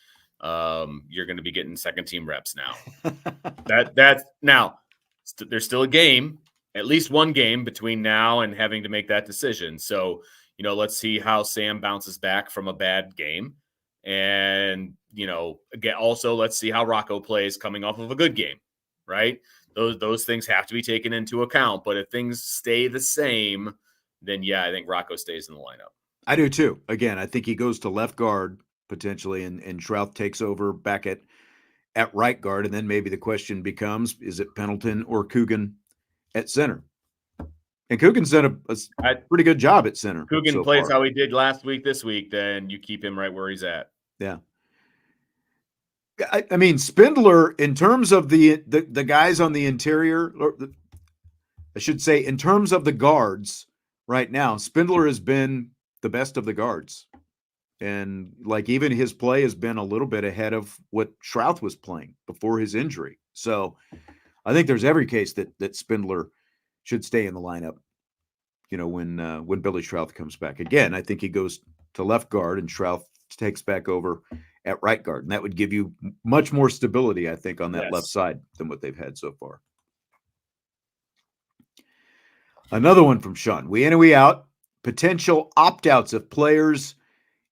you're going to be getting second team reps now. There's still a game, at least one game between now and having to make that decision. So, let's see how Sam bounces back from a bad game. And, again, also let's see how Rocco plays coming off of a good game, right? Those things have to be taken into account. But if things stay the same, then, yeah, I think Rocco stays in the lineup. I do too. Again, I think he goes to left guard potentially, and Schrauth takes over back at right guard. And then maybe the question becomes, is it Pendleton or Coogan at center? And Coogan's done a pretty good job at center. Coogan plays how he did last week, this week, then you keep him right where he's at. Yeah. I mean, Spindler, in terms of the guys on the interior, I should say, in terms of the guards right now, Spindler has been the best of the guards. And even his play has been a little bit ahead of what Schrauth was playing before his injury. So I think there's every case that Spindler should stay in the lineup, when Billy Schrauth comes back. Again, I think he goes to left guard and Schrauth takes back over at right guard. And that would give you much more stability, I think, on that left side than what they've had so far. Another one from Sean. We in or we out? Potential opt-outs of players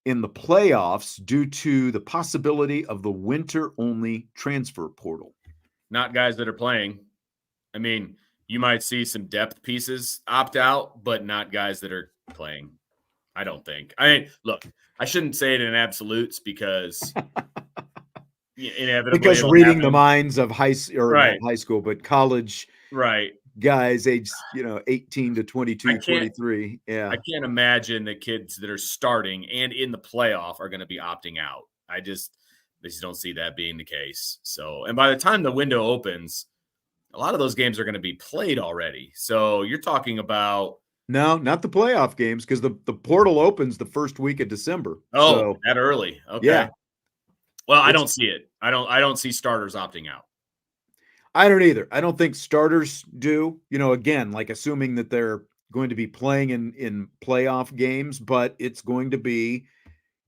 in the playoffs due to the possibility of the winter-only transfer portal. Not guys that are playing. I mean, you might see some depth pieces opt out, but not guys that are playing. I don't think. I mean, look, I shouldn't say it in absolutes because inevitably because it'll reading the happen. minds of not Right. high school, but college Right. guys aged 18 to 22, I can't 23. Yeah. I can't imagine that kids that are starting and in the playoff are going to be opting out. I just don't see that being the case. So, and by the time the window opens, a lot of those games are going to be played already. So you're talking about No, not the playoff games, because the portal opens the first week of December. So that early. Okay. yeah, Well, I don't see it. I don't see starters opting out. I don't either. I don't think starters do. Again, like assuming that they're going to be playing in playoff games, but it's going to be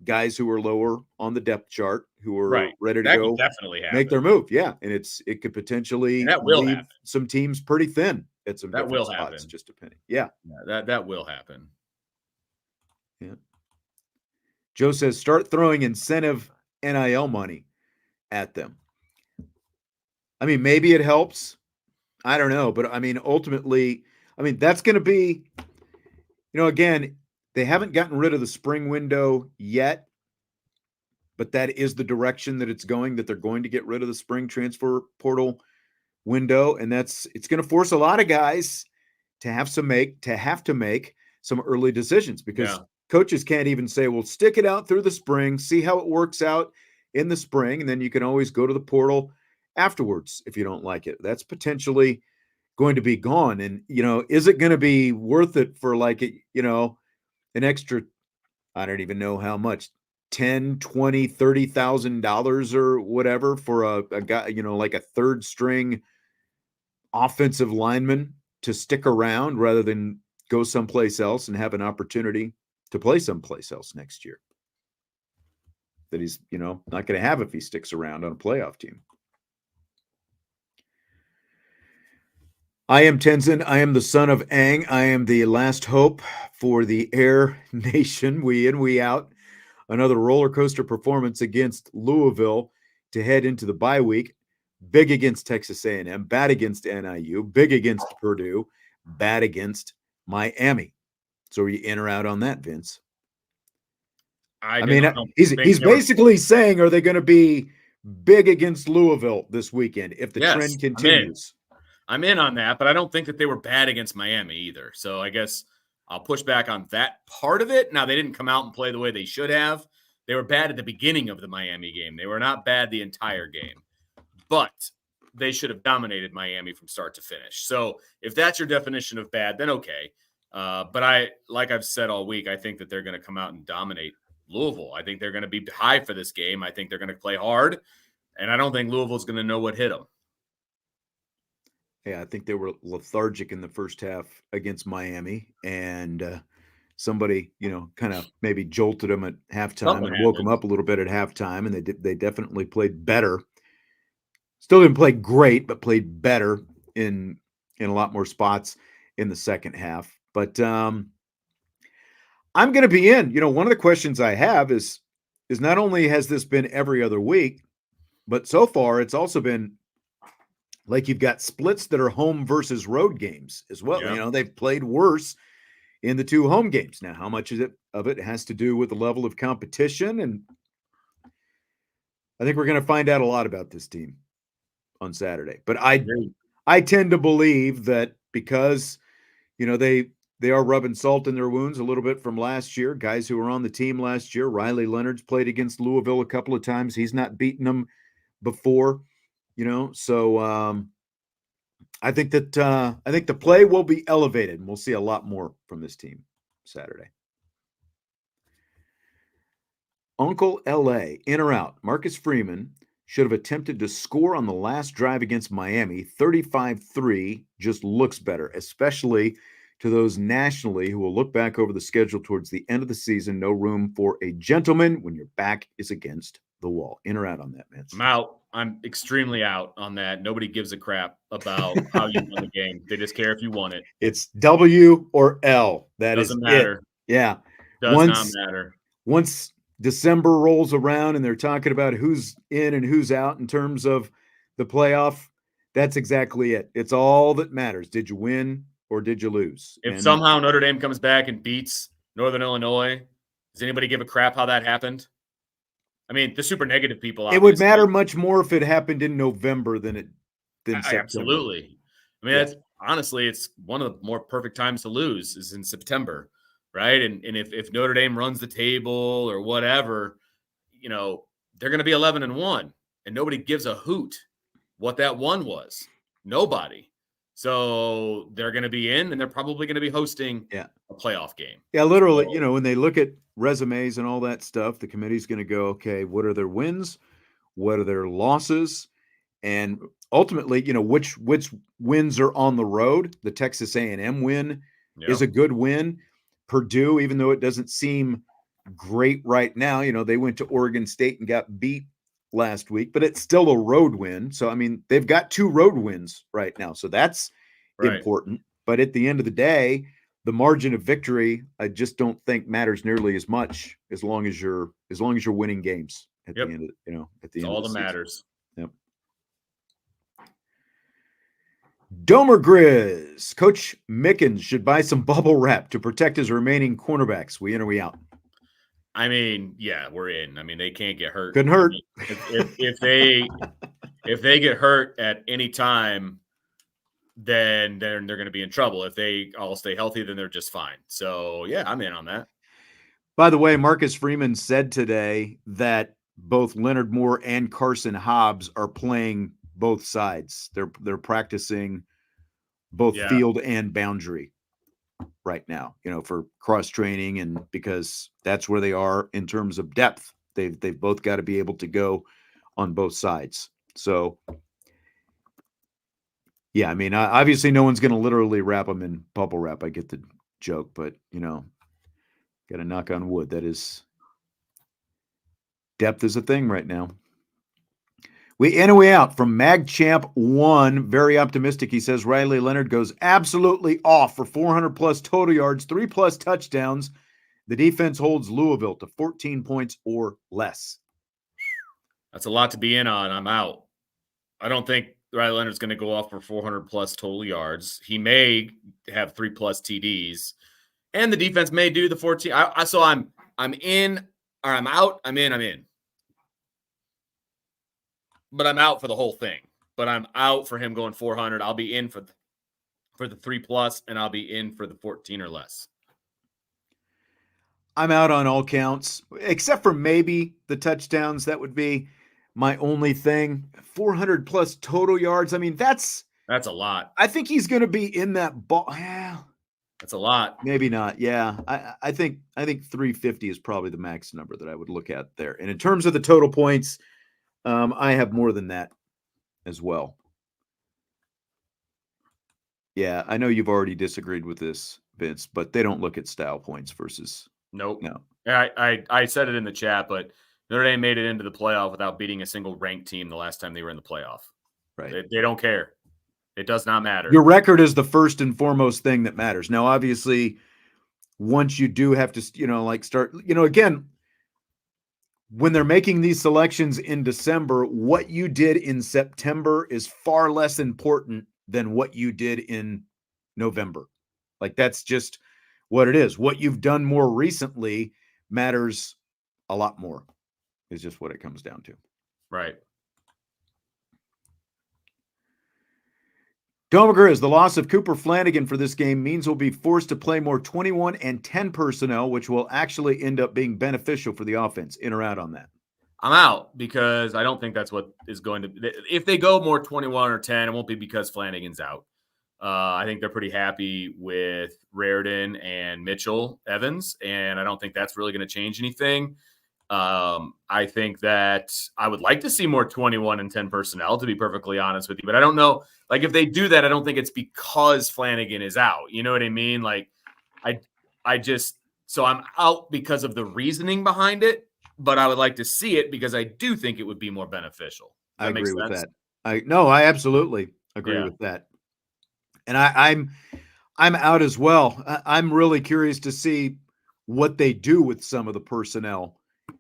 guys who are lower on the depth chart who are Right. ready to That go could definitely happen. make their move. Yeah, and it could potentially And that will leave happen. some teams pretty thin at some That different will spots, happen. just depending. Yeah. That will happen. Yeah. Joe says start throwing incentive NIL money at them. I mean, maybe it helps. I don't know, but I mean, ultimately, that's going to be, again, they haven't gotten rid of the spring window yet, but that is the direction that it's going, that they're going to get rid of the spring transfer portal window. And it's going to force a lot of guys to have to make some early decisions, because coaches can't even say, well, stick it out through the spring, see how it works out in the spring. And then you can always go to the portal afterwards if you don't like it. That's potentially going to be gone. And, is it going to be worth it for an extra, I don't even know how much, $10, $20, $30,000 or whatever for a guy, like a third string offensive lineman to stick around rather than go someplace else and have an opportunity to play someplace else next year that he's, not going to have if he sticks around on a playoff team. I am Tenzin. I am the son of Aang. I am the last hope for the Air Nation. We in, we out. Another roller coaster performance against Louisville to head into the bye week. Big against Texas A&M, bad against NIU, big against Purdue, bad against Miami. So are you in or out on that, Vince? He's basically saying, are they going to be big against Louisville this weekend if the trend continues? I'm in on that, but I don't think that they were bad against Miami either. So I guess I'll push back on that part of it. Now, they didn't come out and play the way they should have. They were bad at the beginning of the Miami game. They were not bad the entire game, but they should have dominated Miami from start to finish. So if that's your definition of bad, then okay. But like I've said all week, I think that they're going to come out and dominate Louisville. I think they're going to be high for this game. I think they're going to play hard, and I don't think Louisville's going to know what hit them. Yeah, I think they were lethargic in the first half against Miami, and somebody, kind of maybe jolted them at halftime and woke them up a little bit at halftime, and they definitely played better. Still didn't play great, but played better in a lot more spots in the second half. But I'm going to be in. One of the questions I have is not only has this been every other week, but so far it's also been like you've got splits that are home versus road games as well. Yeah. They've played worse in the two home games. Now, how much of it has to do with the level of competition? And I think we're going to find out a lot about this team on Saturday. But I tend to believe that because, they are rubbing salt in their wounds a little bit from last year. Guys who were on the team last year, Riley Leonard's played against Louisville a couple of times. He's not beaten them before. So I think the play will be elevated, and we'll see a lot more from this team Saturday. Uncle LA, in or out? Marcus Freeman should have attempted to score on the last drive against Miami. 35-3 just looks better, especially to those nationally who will look back over the schedule towards the end of the season. No room for a gentleman when your back is against the wall. In or out on that, man? I'm out. I'm extremely out on that. Nobody gives a crap about how you won the game. They just care if you won it. It's W or L. That doesn't is matter. It. Yeah. Does not matter. Once December rolls around and they're talking about who's in and who's out in terms of the playoff, that's exactly it. It's all that matters. Did you win or did you lose? If And somehow Notre Dame comes back and beats Northern Illinois, does anybody give a crap how that happened? I mean, the super negative people, it obviously. would matter much more if it happened in November than September. Absolutely. I mean, that's honestly, it's one of the more perfect times to lose is in September, right? And if Notre Dame runs the table or whatever, you know, they're going to be 11-1, and nobody gives a hoot what that one was. Nobody. So they're going to be in, and they're probably going to be hosting a playoff game. Yeah, literally, you know, when they look at resumes and all that stuff, the committee's going to go, okay, what are their wins? What are their losses? And ultimately, you know, which wins are on the road. The Texas A&M win is a good win. Purdue, even though it doesn't seem great right now, you know, they went to Oregon State and got beat last week, but it's still a road win. So, I mean, they've got 2 road wins right now. So that's important. But at the end of the day, the margin of victory, I just don't think matters nearly as much as long as you're winning games at the end of, you know, at the end all of the that season. matters. Yep. Domer Grizz. Coach Mickens should buy some bubble wrap to protect his remaining cornerbacks. We in or we out? I mean, yeah, we're in. I mean, they can't get hurt. Couldn't hurt. If they get hurt at any time, then they're going to be in trouble. If they all stay healthy, then they're just fine. So, yeah, I'm in on that. By the way, Marcus Freeman said today that both Leonard Moore and Carson Hobbs are playing both sides. They're practicing both field and boundary right now, you know, for cross training, and because that's where they are in terms of depth. They've both got to be able to go on both sides. So, yeah, I mean, obviously no one's going to literally wrap them in bubble wrap. I get the joke, but, you know, got to knock on wood. That is, depth is a thing right now. We in and we out from MagChamp1. Very optimistic. He says Riley Leonard goes absolutely off for 400+ total yards, 3+ touchdowns. The defense holds Louisville to 14 points or less. That's a lot to be in on. I'm out. I don't think Riley Leonard's going to go off for 400+ total yards. He may have 3+ TDs, and the defense may do the 14. So I'm in, or I'm out. I'm in. But I'm out for the whole thing. But I'm out for him going 400. I'll be in for the 3+, and I'll be in for the 14 or less. I'm out on all counts, except for maybe the touchdowns. That would be my only thing. 400+ total yards. I mean, that's a lot. I think he's going to be in that ball. Yeah, that's a lot. Maybe not. Yeah, I think 350 is probably the max number that I would look at there. And in terms of the total points, I have more than that as well. Yeah, I know you've already disagreed with this, Vince, but they don't look at style points versus. Nope. No. I said it in the chat, but Notre Dame made it into the playoff without beating a single ranked team the last time they were in the playoff. Right. They don't care. It does not matter. Your record is the first and foremost thing that matters. Now, obviously, once you do have to, you know, like start, you know, again, when they're making these selections in December, what you did in September is far less important than what you did in November. Like, that's just what it is. What you've done more recently matters a lot more, is just what it comes down to. Right. Domager is the loss of Cooper Flanagan for this game means we'll be forced to play more 21 and 10 personnel, which will actually end up being beneficial for the offense. In or out on that? I'm out because I don't think that's what is going to – if they go more 21 or 10, it won't be because Flanagan's out. I think they're pretty happy with Raridan and Mitchell Evans, and I don't think that's really going to change anything. I think that I would like to see more 21 and 10 personnel, to be perfectly honest with you, but I don't know. Like, if they do that, I don't think it's because Flanagan is out. You know what I mean? Like, so I'm out because of the reasoning behind it, but I would like to see it because I do think it would be more beneficial. I agree with that. I absolutely agree with that. And I'm out as well. I'm really curious to see what they do with some of the personnel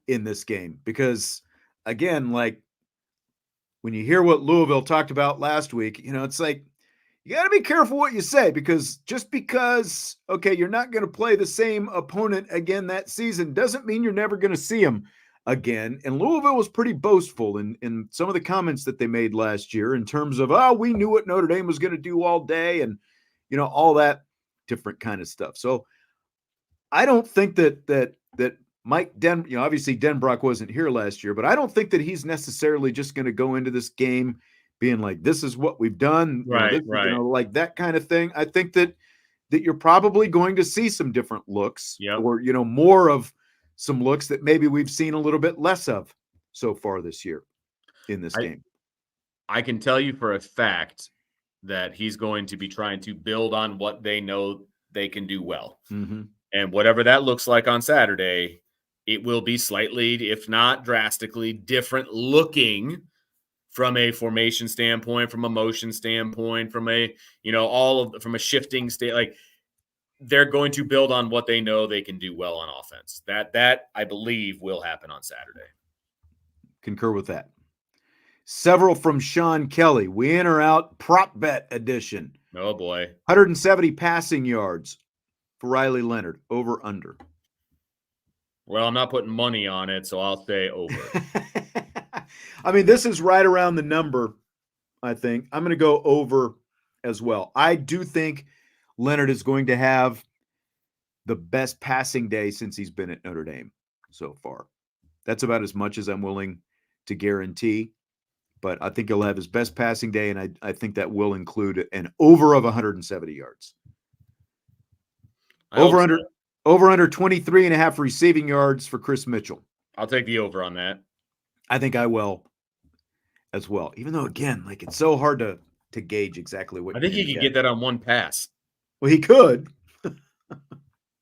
in this game, because again, like when you hear what Louisville talked about last week, you know, it's like you got to be careful what you say, because just because, okay, you're not going to play the same opponent again that season doesn't mean you're never going to see them again. And Louisville was pretty boastful in some of the comments that they made last year in terms of, oh, we knew what Notre Dame was going to do all day, and, all that different kind of stuff. So I don't think that Mike obviously Denbrock wasn't here last year, but I don't think that he's necessarily just going to go into this game being like, this is what we've done, right. Like that kind of thing. I think that you're probably going to see some different looks, or, more of some looks that maybe we've seen a little bit less of so far this year in this game. I can tell you for a fact that he's going to be trying to build on what they know they can do well. Mm-hmm. And whatever that looks like on Saturday, it will be slightly, if not drastically, different looking from a formation standpoint, from a motion standpoint, from a, from a shifting state. Like, they're going to build on what they know they can do well on offense. That I believe will happen on Saturday. Concur with that. Several from Sean Kelly. We in or out, prop bet edition. Oh boy. 170 passing yards for Riley Leonard, over under. Well, I'm not putting money on it, so I'll say over. I mean, this is right around the number, I think. I'm going to go over as well. I do think Leonard is going to have the best passing day since he's been at Notre Dame so far. That's about as much as I'm willing to guarantee. But I think he'll have his best passing day, and I think that will include an over of 170 yards. Over under 23 and a half receiving yards for Chris Mitchell. I'll take the over on that. I think I will as well. Even though, again, like, it's so hard to gauge exactly what. I think he could get that on one pass. Well, he could. How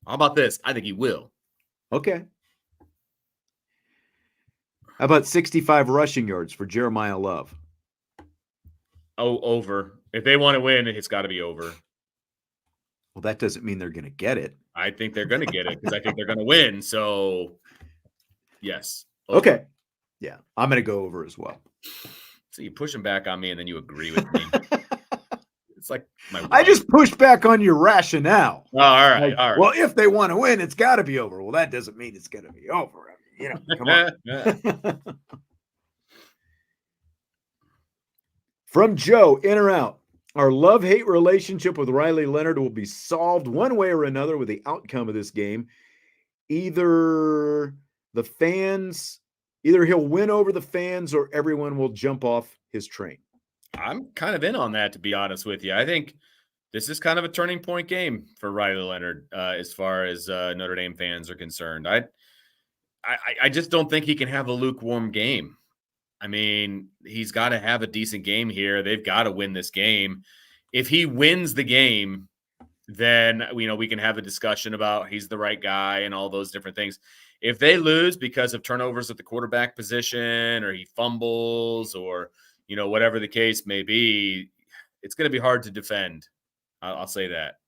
about this? I think he will. Okay. How about 65 rushing yards for Jeremiah Love? Oh, over. If they want to win, it's got to be over. Well, that doesn't mean they're going to get it. I think they're going to get it because I think they're going to win. So, yes. Over. Okay. Yeah, I'm going to go over as well. So you push him back on me, and then you agree with me. It's like my wife. I just pushed back on your rationale. Oh, all right, all right. Well, if they want to win, it's got to be over. Well, that doesn't mean it's going to be over. I mean, come on. From Joe, in or out. Our love-hate relationship with Riley Leonard will be solved one way or another with the outcome of this game. Either he'll win over the fans, or everyone will jump off his train. I'm kind of in on that, to be honest with you. I think this is kind of a turning point game for Riley Leonard as far as Notre Dame fans are concerned. I just don't think he can have a lukewarm game. I mean, he's got to have a decent game here. They've got to win this game. If he wins the game, then, we can have a discussion about he's the right guy and all those different things. If they lose because of turnovers at the quarterback position, or he fumbles, or, whatever the case may be, it's going to be hard to defend. I'll say that.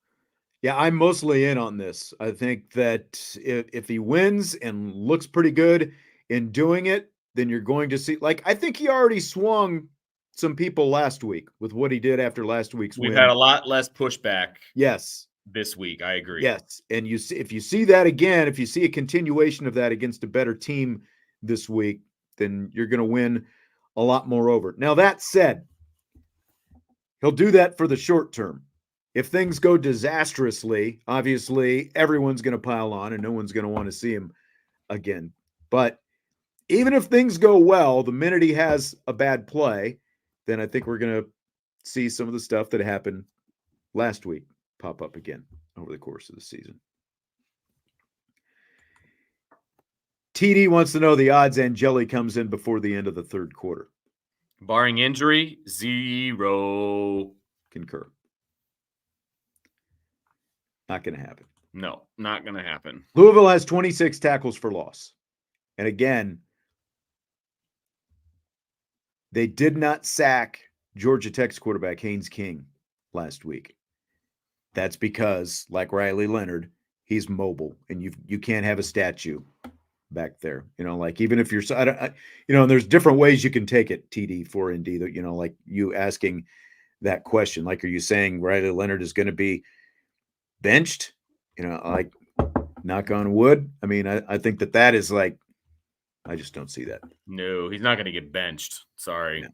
Yeah, I'm mostly in on this. I think that if he wins and looks pretty good in doing it, then you're going to see, like, I think he already swung some people last week with what he did after last week's win. We've had a lot less pushback. Yes. This week, I agree. Yes, and if you see that again, if you see a continuation of that against a better team this week, then you're going to win a lot more over. Now, that said, he'll do that for the short term. If things go disastrously, obviously everyone's going to pile on and no one's going to want to see him again. But even if things go well, the minute he has a bad play, then I think we're going to see some of the stuff that happened last week pop up again over the course of the season. TD wants to know the odds Angeli comes in before the end of the third quarter. Barring injury, 0. Concur. Not going to happen. No, not going to happen. Louisville has 26 tackles for loss. And again, they did not sack Georgia Tech's quarterback, Haynes King, last week. That's because, like Riley Leonard, he's mobile, and you can't have a statue back there. Like, even if you're, and there's different ways you can take it, TD, 4ND, that, like you asking that question. Like, are you saying Riley Leonard is going to be benched? Like, knock on wood. I mean, I think that is like, I just don't see that. No, he's not going to get benched. Sorry. No.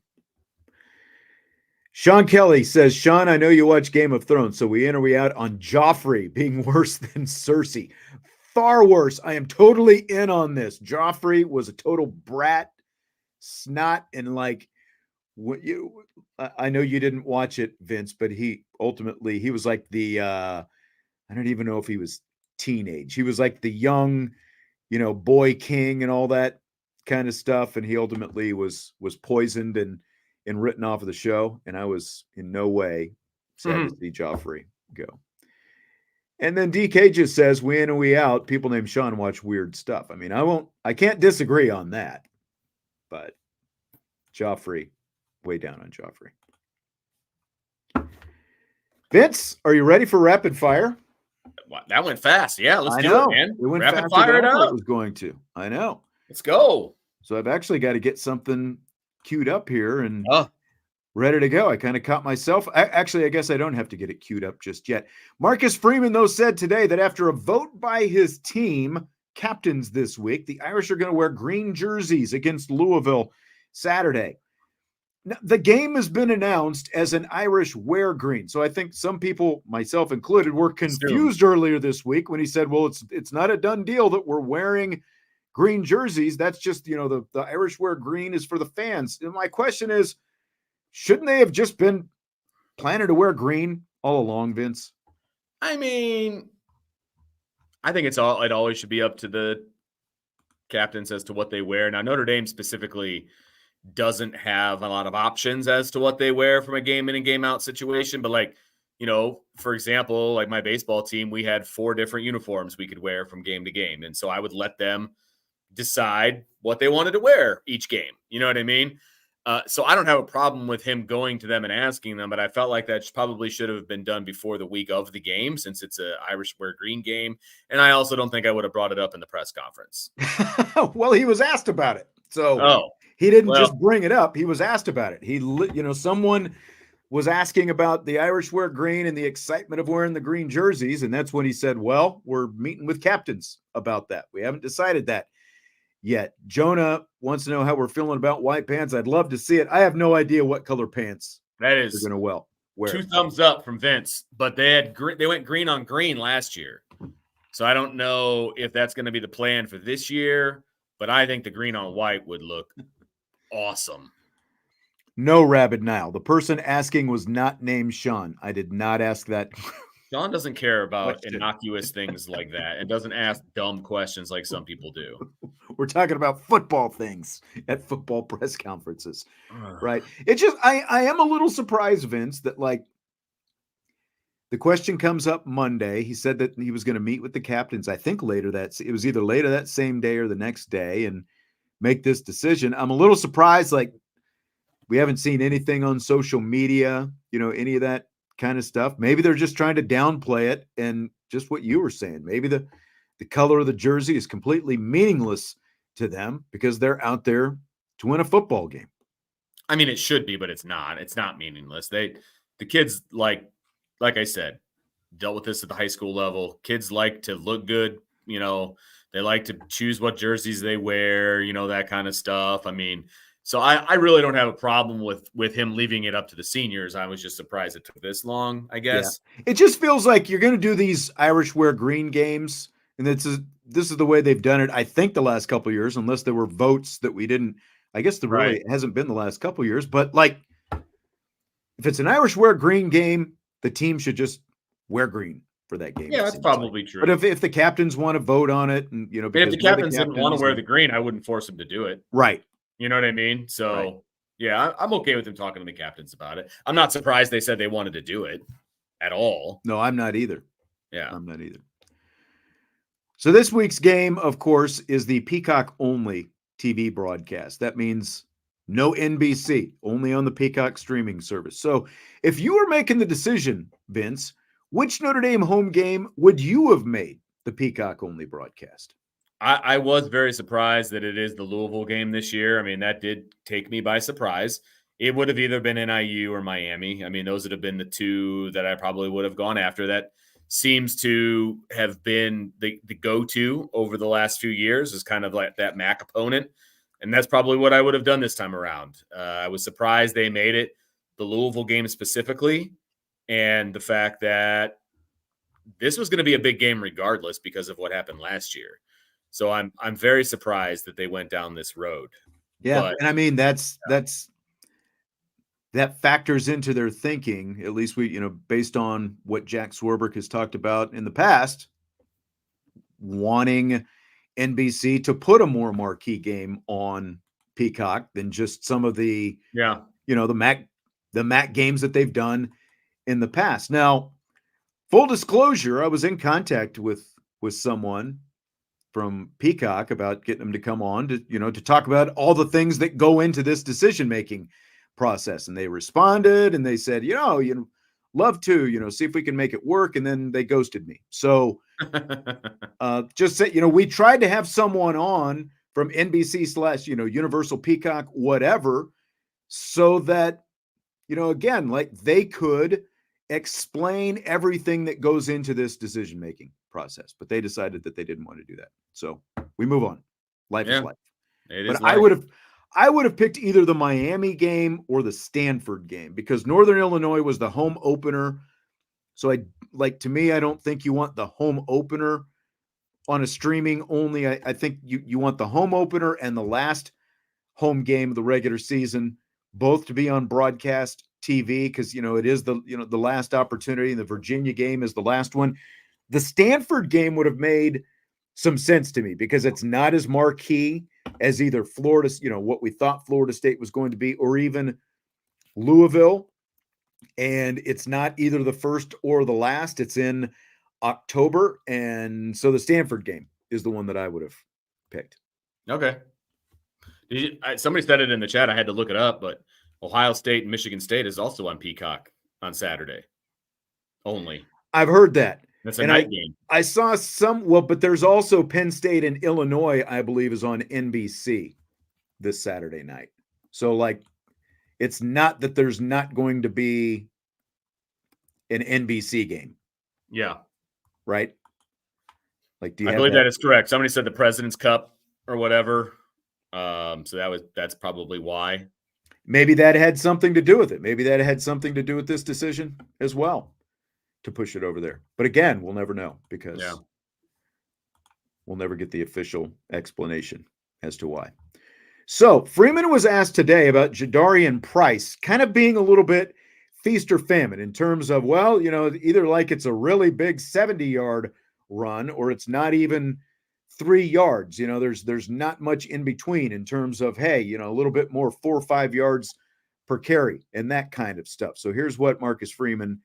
Sean Kelly says, Sean, I know you watch Game of Thrones, so we in or we out on Joffrey being worse than Cersei. Far worse. I am totally in on this. Joffrey was a total brat, snot, and like, I know you didn't watch it, Vince, but he was like the I don't even know if he was teenage. He was like the young, boy king and all that kind of stuff, and he ultimately was poisoned and written off of the show, and I was in no way sad to see Joffrey go. And then DK just says, we in and we out. People named Sean watch weird stuff. I mean, I can't disagree on that, but Joffrey, way down on Joffrey. Vince, are you ready for rapid fire? That went fast. Yeah, let's do it, man. It went rapid faster fire than it I thought up. it was going to. I know. Let's go. So I've actually got to get something queued up here and ready to go. I kind of caught myself. I guess I don't have to get it queued up just yet. Marcus Freeman, though, said today that after a vote by his team captains this week, the Irish are going to wear green jerseys against Louisville Saturday. Now, the game has been announced as an Irish wear green. So I think some people, myself included, were confused earlier this week when he said, well, it's not a done deal that we're wearing green jerseys. That's just, the Irish wear green is for the fans. And my question is, shouldn't they have just been planning to wear green all along, Vince? I mean, I think it always should be up to the captains as to what they wear. Now, Notre Dame specifically doesn't have a lot of options as to what they wear from a game in and game out situation. But like, for example, like my baseball team, we had 4 different uniforms we could wear from game to game. And so I would let them decide what they wanted to wear each game. You know what I mean? So I don't have a problem with him going to them and asking them, but I felt like that probably should have been done before the week of the game since it's a Irish wear green game. And I also don't think I would have brought it up in the press conference. Well, he was asked about it. So he didn't just bring it up. He was asked about it. Someone was asking about the Irish wear green and the excitement of wearing the green jerseys. And that's when he said, well, we're meeting with captains about that. We haven't decided that yet. Jonah wants to know how we're feeling about white pants. I'd love to see it. I have no idea what color pants that is going to wear. 2 thumbs up from Vince, but they went green on green last year. So I don't know if that's going to be the plan for this year, but I think the green on white would look awesome. No, Rabid Nile. The person asking was not named Sean. I did not ask that. Sean doesn't care about innocuous things like that and doesn't ask dumb questions like some people do. We're talking about football things at football press conferences, right? It just, I am a little surprised, Vince, that like the question comes up Monday. He said that he was going to meet with the captains. I think it was either later that same day or the next day and make this decision. I'm a little surprised. Like we haven't seen anything on social media, any of that kind of stuff. Maybe they're just trying to downplay it, and just what you were saying, maybe the color of the jersey is completely meaningless to them because they're out there to win a football game. I mean, it should be, but it's not meaningless. The kids, like I said, dealt with this at the high school level. Kids like to look good, they like to choose what jerseys they wear, that kind of stuff. I mean, so I really don't have a problem with him leaving it up to the seniors. I was just surprised it took this long, I guess. Yeah. It just feels like you're going to do these Irish wear green games, and this is the way they've done it, I think, the last couple of years, unless there were votes that we didn't. I guess really hasn't been the last couple of years. But, like, if it's an Irish wear green game, the team should just wear green for that game. Yeah, that's probably true. But if the captains want to vote on it, and if the captains didn't want to wear the green, I wouldn't force them to do it. Right. You know what I mean? So, yeah, I'm okay with them talking to the captains about it. I'm not surprised they said they wanted to do it at all. No, I'm not either. Yeah. I'm not either. So this week's game, of course, is the Peacock-only TV broadcast. That means no NBC, only on the Peacock streaming service. So if you were making the decision, Vince, which Notre Dame home game would you have made the Peacock-only broadcast? I was very surprised that it is the Louisville game this year. I mean, that did take me by surprise. it would have either been NIU or Miami. I mean, those would have been the two that I probably would have gone after. That seems to have been the go-to over the last few years, is kind of like that MAC opponent. And that's probably what I would have done this time around. I was surprised they made it the Louisville game specifically, and the fact that this was going to be a big game regardless because of what happened last year. So I'm very surprised that they went down this road. Yeah, But, and I mean that factors into their thinking. At least based on what Jack Swarbrick has talked about in the past, wanting NBC to put a more marquee game on Peacock than just some of the the MAC games that they've done in the past. Now, full disclosure, I was in contact with someone from Peacock about getting them to come on to talk about all the things that go into this decision-making process. And they responded and they said, love to, see if we can make it work. And then they ghosted me. So just say, we tried to have someone on from NBC / Universal Peacock, whatever, so that, again, like they could explain everything that goes into this decision-making process, but they decided that they didn't want to do that. So we move on. Life is life. But I would have picked either the Miami game or the Stanford game, because Northern Illinois was the home opener. So I don't think you want the home opener on a streaming only. I think you want the home opener and the last home game of the regular season both to be on broadcast TV, because it is the last opportunity, and the Virginia game is the last one. The Stanford game would have made some sense to me because it's not as marquee as either Florida, what we thought Florida State was going to be, or even Louisville. And it's not either the first or the last. It's in October. And so the Stanford game is the one that I would have picked. Okay. Somebody said it in the chat. I had to look it up, but Ohio State and Michigan State is also on Peacock on Saturday only. I've heard that. That's a night game. I saw but there's also Penn State and Illinois, I believe, is on NBC this Saturday night. So, it's not that there's not going to be an NBC game. Yeah. Right? I believe that is correct. Somebody said the President's Cup or whatever. So that's probably why. Maybe that had something to do with it. Maybe that had something to do with this decision as well, to push it over there. But again, we'll never know, because we'll never get the official explanation as to why. So Freeman was asked today about Jadarian Price kind of being a little bit feast or famine in terms of, either it's a really big 70-yard run or it's not even 3 yards. There's not much in between in terms of, hey, a little bit more 4 or 5 yards per carry and that kind of stuff. So here's what Marcus Freeman,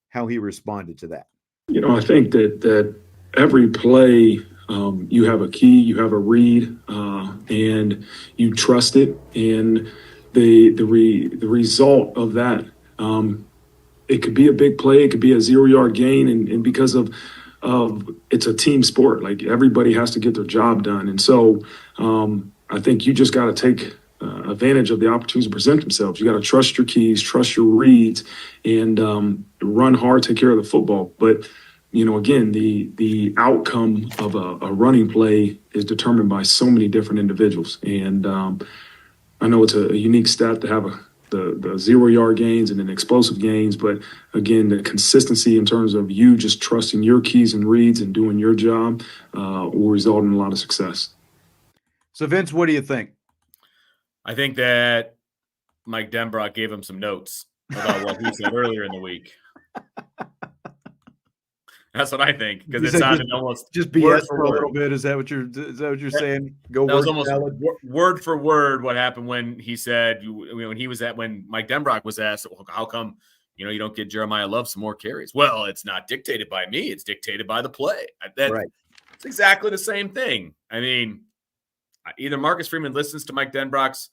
how he responded to that. I think that every play, you have a key, you have a read, and you trust it. And the result of that, it could be a big play, it could be a 0-yard gain, and because of it's a team sport, everybody has to get their job done. And so I think you just got to take advantage of the opportunities to present themselves. You got to trust your keys, trust your reads, and run hard, take care of the football. But again, the outcome of a running play is determined by so many different individuals. And I know it's a unique stat to have the 0-yard gains and then explosive gains. But again, the consistency in terms of you just trusting your keys and reads and doing your job will result in a lot of success. So Vince, what do you think? I think that Mike Denbrock gave him some notes about what he said earlier in the week. That's what I think, because it sounded almost just BS for a little bit. Is that what you're saying? That was almost word for word what happened when he said, when Mike Denbrock was asked, well, how come you don't get Jeremiah Love some more carries? Well, it's not dictated by me; it's dictated by the play. Right. It's exactly the same thing. I mean, either Marcus Freeman listens to Mike Denbrock's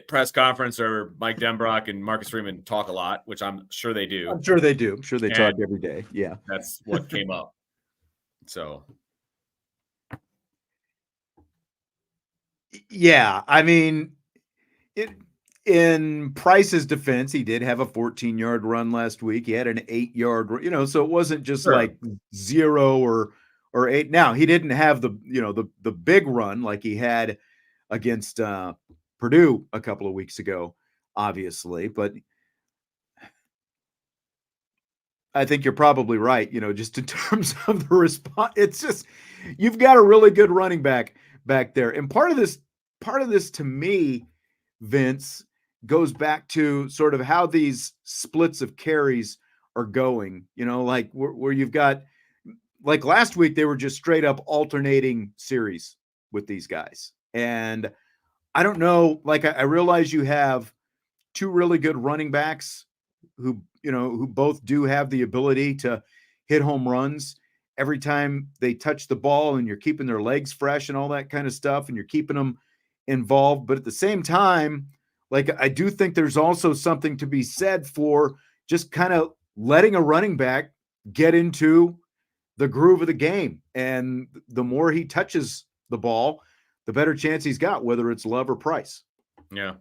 press conference, or Mike Denbrock and Marcus Freeman talk a lot, which I'm sure they do. I'm sure they do. I'm sure they talk every day. Yeah. That's what came up. So. Yeah. I mean, in Price's defense, he did have a 14-yard run last week. He had an 8-yard, so it wasn't just like 0 or 8. Now, he didn't have the big run like he had against Purdue a couple of weeks ago, obviously, but I think you're probably right, just in terms of the response. It's just, you've got a really good running back there. And part of this to me, Vince, goes back to sort of how these splits of carries are going, like where you've got, like last week, they were just straight up alternating series with these guys. And I don't know, like I realize you have two really good running backs who both do have the ability to hit home runs every time they touch the ball, and you're keeping their legs fresh and all that kind of stuff, and you're keeping them involved. But at the same time, like I do think there's also something to be said for just kind of letting a running back get into the groove of the game. And the more he touches the ball, the better chance he's got, whether it's Love or Price. Yeah.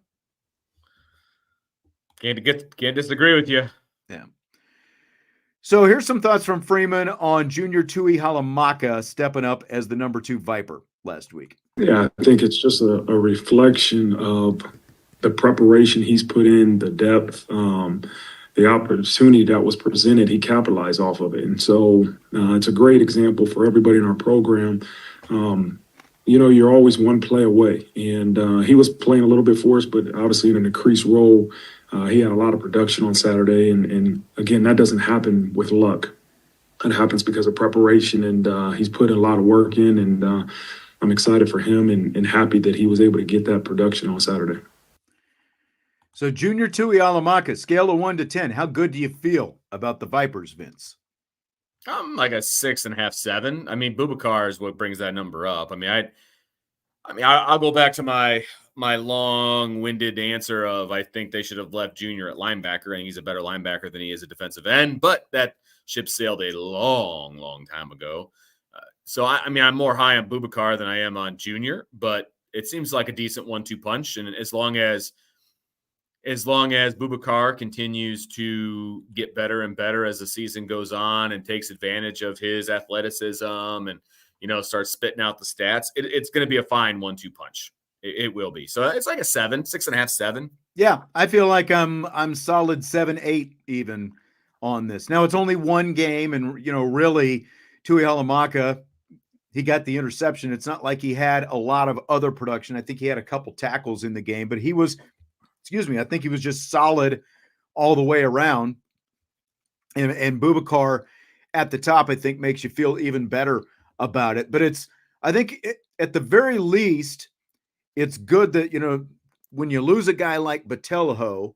Can't disagree with you. Yeah. So here's some thoughts from Freeman on Junior Tui Halamaka stepping up as the number 2 Viper last week. Yeah, I think it's just a reflection of the preparation he's put in, the depth, the opportunity that was presented, he capitalized off of it. And so it's a great example for everybody in our program. You're always one play away. And he was playing a little bit for us, but obviously in an increased role. He had a lot of production on Saturday. And again, that doesn't happen with luck. It happens because of preparation, and he's put a lot of work in. And I'm excited for him and happy that he was able to get that production on Saturday. So Junior Tui Halamaka, scale of 1 to 10. How good do you feel about the Vipers, Vince? I'm like a 6.5, 7. I mean, Boubacar is what brings that number up. I'll go back to my long-winded answer of I think they should have left Junior at linebacker, and he's a better linebacker than he is a defensive end. But that ship sailed a long, long time ago. So I'm more high on Boubacar than I am on Junior, but it seems like a decent 1-2 punch. And as long as Boubacar continues to get better and better as the season goes on and takes advantage of his athleticism and, starts spitting out the stats, it's going to be a fine 1-2 punch. It will be. So it's like a 7, 6.5, 7. Yeah, I feel like I'm solid 7, 8 even on this. Now it's only one game, and really Tui Halamaka, he got the interception. It's not like he had a lot of other production. I think he had a couple tackles in the game, but he was, I think he was just solid all the way around. And Boubacar at the top, I think, makes you feel even better about it. But I think at the very least, it's good that, when you lose a guy like Botelho,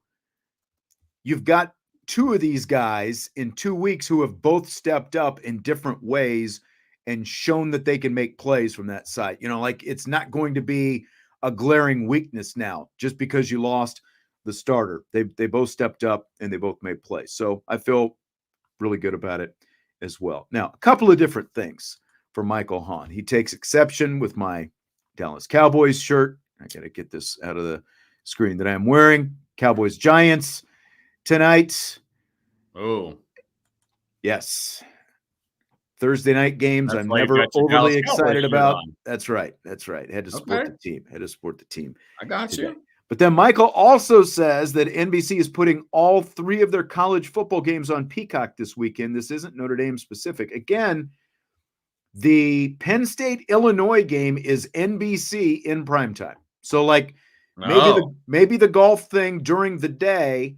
you've got two of these guys in 2 weeks who have both stepped up in different ways and shown that they can make plays from that side. Like it's not going to be a glaring weakness now just because you lost the starter. They both stepped up and they both made plays. So I feel really good about it as well. Now, a couple of different things for Michael Hahn. He takes exception with my Dallas Cowboys shirt. I got to get this out of the screen that I'm wearing. Cowboys Giants tonight. Oh, yes. Thursday night games. That's I'm why you never got your overly Dallas Cowboys excited shirt about. on. That's right. Had to support the team. I got today. you. But then Michael also says that NBC is putting all 3 of their college football games on Peacock this weekend. This isn't Notre Dame specific. Again, the Penn State-Illinois game is NBC in primetime. So maybe the golf thing during the day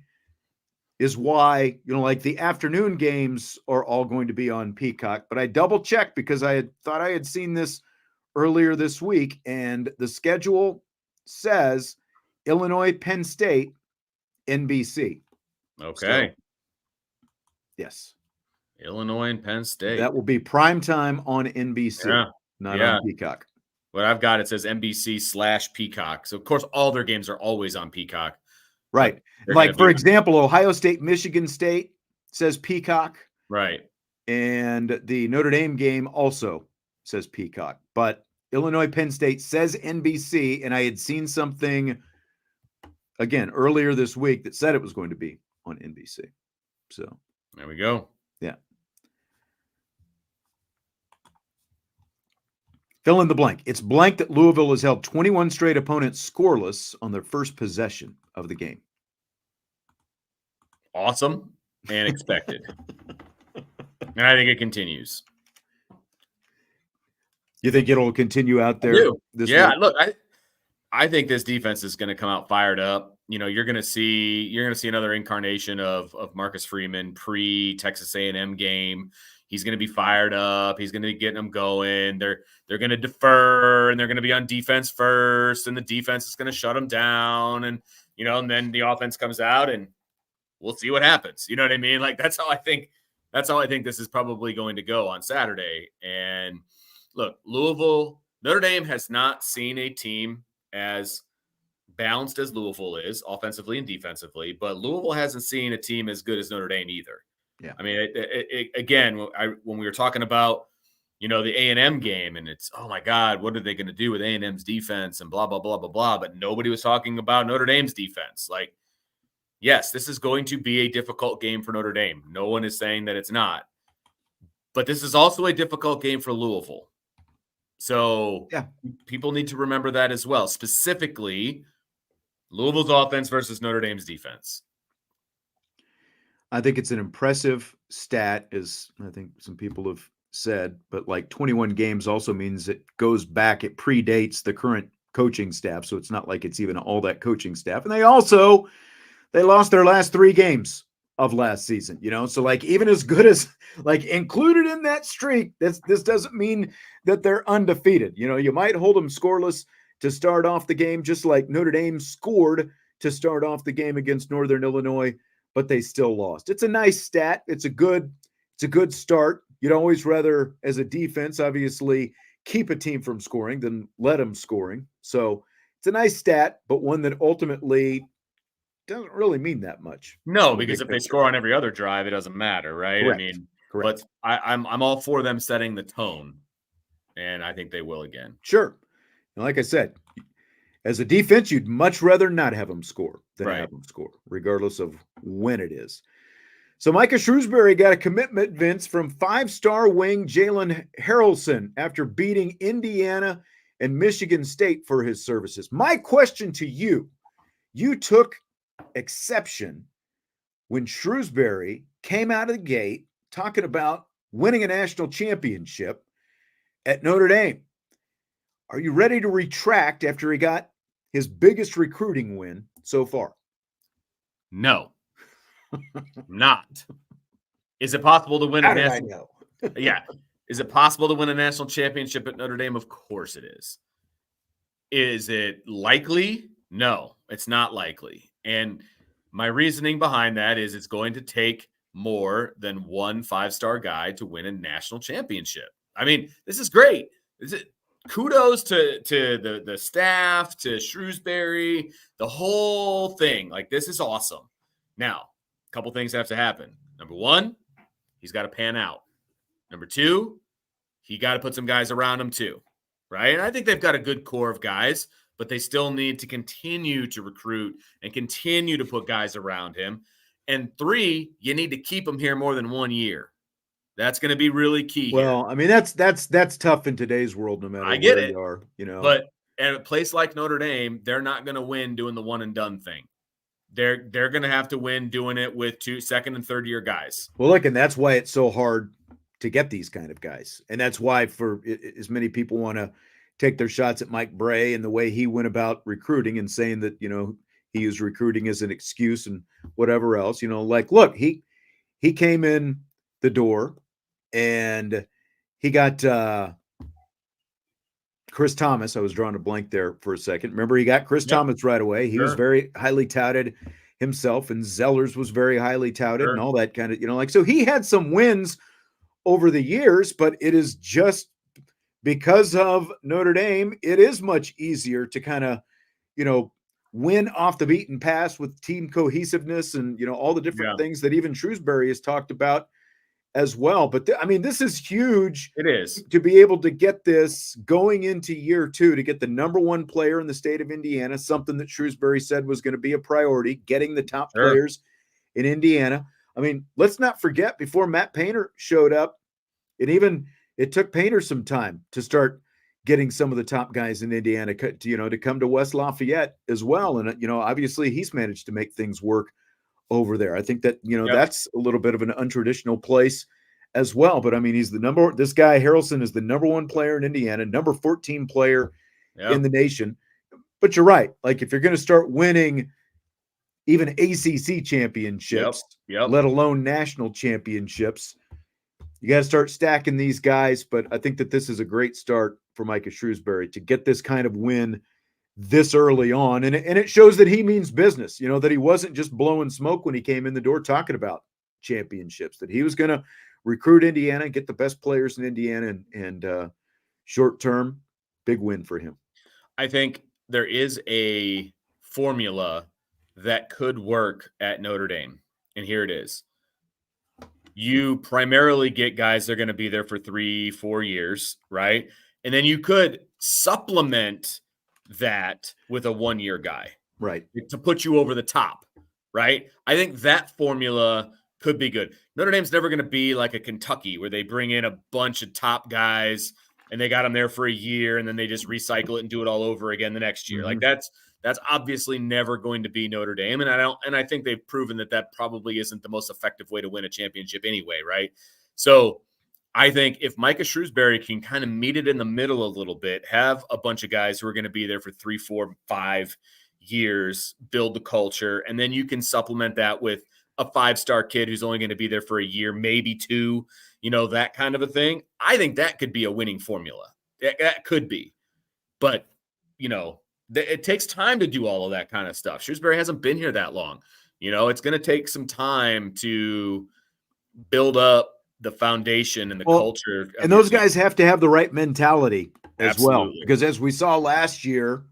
is why, like the afternoon games are all going to be on Peacock. But I double checked because I thought I had seen this earlier this week, and the schedule says Illinois, Penn State, NBC. Okay. So, yes. Illinois and Penn State. That will be primetime on NBC, not on Peacock. What I've got, it says NBC/Peacock. So, of course, all their games are always on Peacock. Right. Like, for example, Ohio State, Michigan State says Peacock. Right. And the Notre Dame game also says Peacock. But Illinois, Penn State says NBC, and I had seen something again earlier this week that said it was going to be on NBC. So there we go. Yeah. Fill in the blank. It's blank that Louisville has held 21 straight opponents scoreless on their first possession of the game. Awesome and expected. And I think it continues. You think it'll continue out there? This yeah, week? Look, I think this defense is going to come out fired up. You're going to see another incarnation of Marcus Freeman pre-Texas A&M game. He's going to be fired up. He's going to be getting them going. They're going to defer, and they're going to be on defense first, and the defense is going to shut them down. And and then the offense comes out, and we'll see what happens. You know what I mean? Like that's how I think this is probably going to go on Saturday. And look, Notre Dame has not seen a team as balanced as Louisville is offensively and defensively, but Louisville hasn't seen a team as good as Notre Dame either. Yeah. I mean, again, when we were talking about, the A&M game, and it's, oh my God, what are they going to do with A&M's defense and blah, blah, blah, blah, blah. But nobody was talking about Notre Dame's defense. Like, yes, this is going to be a difficult game for Notre Dame. No one is saying that it's not. But this is also a difficult game for Louisville. So yeah, people need to remember that as well. Specifically, Louisville's offense versus Notre Dame's defense. I think it's an impressive stat, as I think some people have said, but like 21 games also means it goes back, it predates the current coaching staff. So it's not like it's even all that coaching staff. And they lost their last 3 games of last season, so like even as good as like included in that streak, this doesn't mean that they're undefeated. You might hold them scoreless to start off the game, just like Notre Dame scored to start off the game against Northern Illinois, but they still lost. It's a nice stat. It's a good start. You'd always rather, as a defense, obviously keep a team from scoring than let them scoring. So it's a nice stat, but one that ultimately doesn't really mean that much. No, because if they score on every other drive, it doesn't matter, right? Correct. I mean, correct. But I'm all for them setting the tone, and I think they will again. Sure. And like I said, as a defense, you'd much rather not have them score than have them score, regardless of when it is. So Micah Shrewsbury got a commitment, Vince, from 5-star wing Jalen Harrelson after beating Indiana and Michigan State for his services. My question to you, you took exception when Shrewsbury came out of the gate talking about winning a national championship at Notre Dame. Are you ready to retract after he got his biggest recruiting win so far? No. Not. Is it possible to win a national? I know? Yeah. Is it possible to win a national championship at Notre Dame? Of course it is. Is it likely? No, it's not likely. And my reasoning behind that is it's going to take more than one 5-star guy to win a national championship. I mean, this is great. Kudos to the staff, to Shrewsbury, the whole thing. Like, this is awesome. Now, a couple things have to happen. Number one, he's got to pan out. Number two, he got to put some guys around him too, right? And I think they've got a good core of guys, but they still need to continue to recruit and continue to put guys around him. And 3, you need to keep him here more than 1 year. That's going to be really key. Well, here. I mean, that's tough in today's world, no matter where you are, But at a place like Notre Dame, they're not going to win doing the one and done thing. They're going to have to win doing it with 2 second and third year guys. Well, look, and that's why it's so hard to get these kind of guys. And that's why for as many people want to take their shots at Mike Bray and the way he went about recruiting and saying that, he used recruiting as an excuse and whatever else, like, look, he came in the door and he got Chris Thomas. I was drawing a blank there for a second. Remember, he got Chris Thomas right away. He was very highly touted himself, and Zellers was very highly touted and all that kind of, so he had some wins over the years, but it is just because of Notre Dame, it is much easier to kind of, win off the beaten path with team cohesiveness and, all the different things that even Shrewsbury has talked about as well. But I mean, this is huge. It is. To be able to get this going into year 2, to get the number 1 player in the state of Indiana, something that Shrewsbury said was going to be a priority, getting the top players in Indiana. I mean, let's not forget, before Matt Painter showed up, it took Painter some time to start getting some of the top guys in Indiana to come to West Lafayette as well. And, obviously he's managed to make things work over there. I think that, that's a little bit of an untraditional place as well. But I mean, this guy Harrelson is the number 1 player in Indiana, number 14 player in the nation. But you're right. Like, if you're going to start winning even ACC championships, let alone national championships, you got to start stacking these guys. But I think that this is a great start for Micah Shrewsbury to get this kind of win this early on. And it shows that he means business, that he wasn't just blowing smoke when he came in the door talking about championships, that he was going to recruit Indiana, get the best players in Indiana, and short term, big win for him. I think there is a formula that could work at Notre Dame. And here it is. You primarily get guys that are going to be there for 3-4 years, right? And then you could supplement that with a 1-year guy, right, to put you over the top, right? I think that formula could be good. Notre Dame's never going to be like a Kentucky where they bring in a bunch of top guys and they got them there for a year and then they just recycle it and do it all over again the next year. Like that's obviously never going to be Notre Dame. And I think they've proven that probably isn't the most effective way to win a championship anyway, right? So I think if Micah Shrewsbury can kind of meet it in the middle a little bit, have a bunch of guys who are going to be there for 3, 4, 5 years, build the culture, and then you can supplement that with a 5-star kid who's only going to be there for a year, maybe 2, that kind of a thing. I think that could be a winning formula. That could be. But, it takes time to do all of that kind of stuff. Shrewsbury hasn't been here that long. It's going to take some time to build up the foundation and the culture. And those guys have to have the right mentality as well. Because as we saw last year,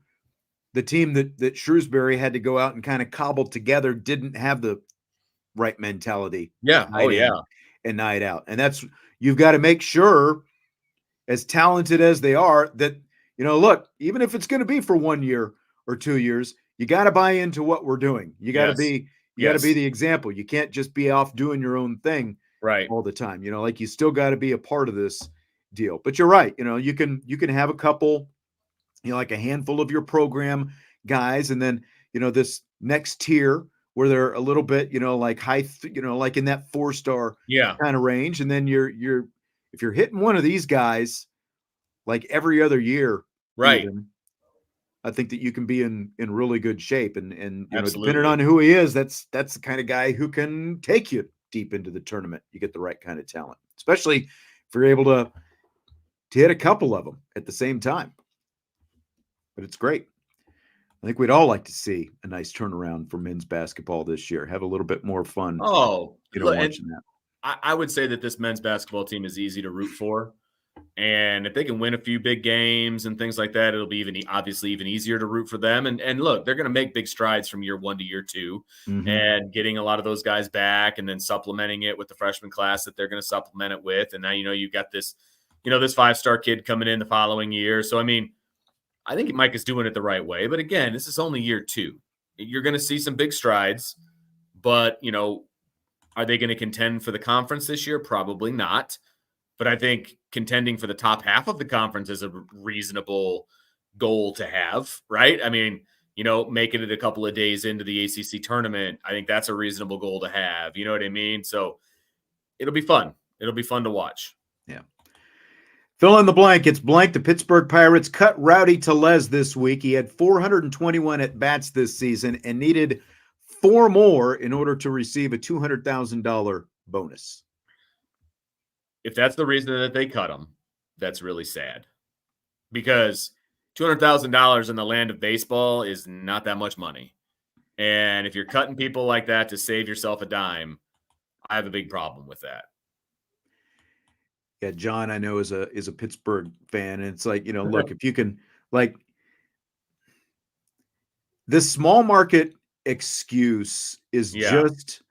the team that Shrewsbury had to go out and kind of cobble together didn't have the right mentality. Yeah. And night out. And you've got to make sure, as talented as they are, that, look, even if it's going to be for 1 year or 2 years, you got to buy into what we're doing. You got to be the example. You can't just be off doing your own thing all the time. Like, you still got to be a part of this deal. But you're right. You can have a couple, like a handful of your program guys, and then, this next tier where they're a little bit, like high, like in that 4-star kind of range. And then if you're hitting one of these guys like every other year, right, I think that you can be in really good shape. And depending on who he is, that's the kind of guy who can take you deep into the tournament. You get the right kind of talent, especially if you're able to hit a couple of them at the same time. But it's great. I think we'd all like to see a nice turnaround for men's basketball this year. Have a little bit more fun. Watching that. I would say that this men's basketball team is easy to root for. And if they can win a few big games and things like that, it'll be obviously even easier to root for them. And look, they're going to make big strides from year 1 to year 2, and getting a lot of those guys back and then supplementing it with the freshman class that they're going to supplement it with. And now, you've got this, this 5-star kid coming in the following year. So, I mean, I think Mike is doing it the right way. But again, this is only year 2. You're going to see some big strides, but, are they going to contend for the conference this year? Probably not. But I think contending for the top half of the conference is a reasonable goal to have, right? I mean, making it a couple of days into the ACC tournament, I think that's a reasonable goal to have. You know what I mean? So it'll be fun. It'll be fun to watch. Yeah. Fill in the blank. It's blank. The Pittsburgh Pirates cut Rowdy Tellez this week. He had 421 at-bats this season and needed 4 more in order to receive a $200,000 bonus. If that's the reason that they cut him, that's really sad, because $200,000 in the land of baseball is not that much money. And if you're cutting people like that to save yourself a dime, I have a big problem with that. Yeah, John, I know is a Pittsburgh fan, and it's like, look, if you can, like, this small market excuse is just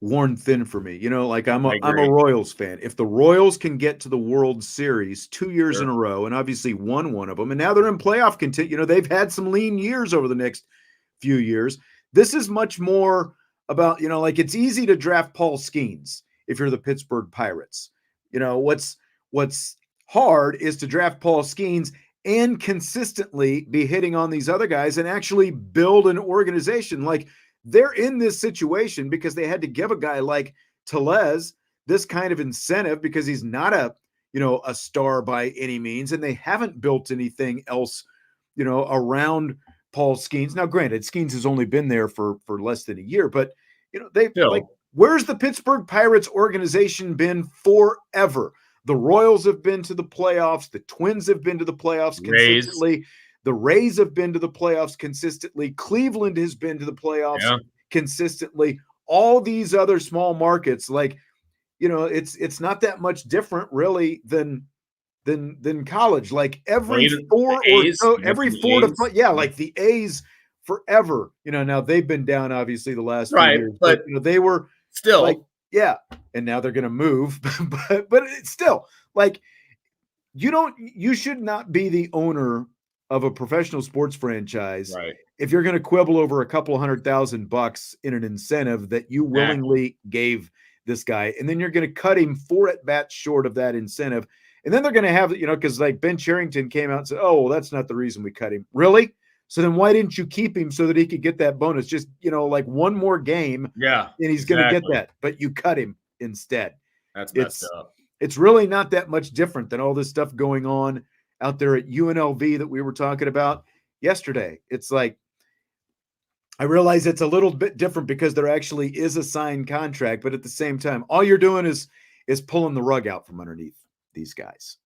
worn thin for me. Like I'm I a agree. Royals fan. If the Royals can get to the World Series 2 years Sure. in a row, and obviously won one of them, and now they're in playoff content. They've had some lean years over the next few years. This is much more about, like it's easy to draft Paul Skeens if you're the Pittsburgh Pirates. What's hard is to draft Paul Skeens and consistently be hitting on these other guys and actually build an organization. Like they're in this situation because they had to give a guy like Tellez this kind of incentive because he's not a star by any means, and they haven't built anything else, around Paul Skeens. Now, granted, Skeens has only been there for less than a year, but where's the Pittsburgh Pirates organization been forever? The Royals have been to the playoffs. The Twins have been to the playoffs consistently. The Rays have been to the playoffs consistently. Cleveland has been to the playoffs consistently. All these other small markets, it's not that much different really than college. Like every four to 5, like the A's forever. Now they've been down obviously the last few years, but they were still and now they're going to move, but it's still like you should not be the owner of a professional sports franchise if you're going to quibble over a couple $100,000 in an incentive that you willingly gave this guy, and then you're going to cut him 4 at-bats short of that incentive. And then they're going to have, because like Ben Cherington came out and said, oh, well, that's not the reason we cut him. Really? So then why didn't you keep him so that he could get that bonus? Just, like one more game. Yeah. And he's going to get that. But you cut him instead. That's messed up. It's really not that much different than all this stuff going on out there at UNLV that we were talking about yesterday. It's like, I realize it's a little bit different because there actually is a signed contract, but at the same time, all you're doing is pulling the rug out from underneath these guys.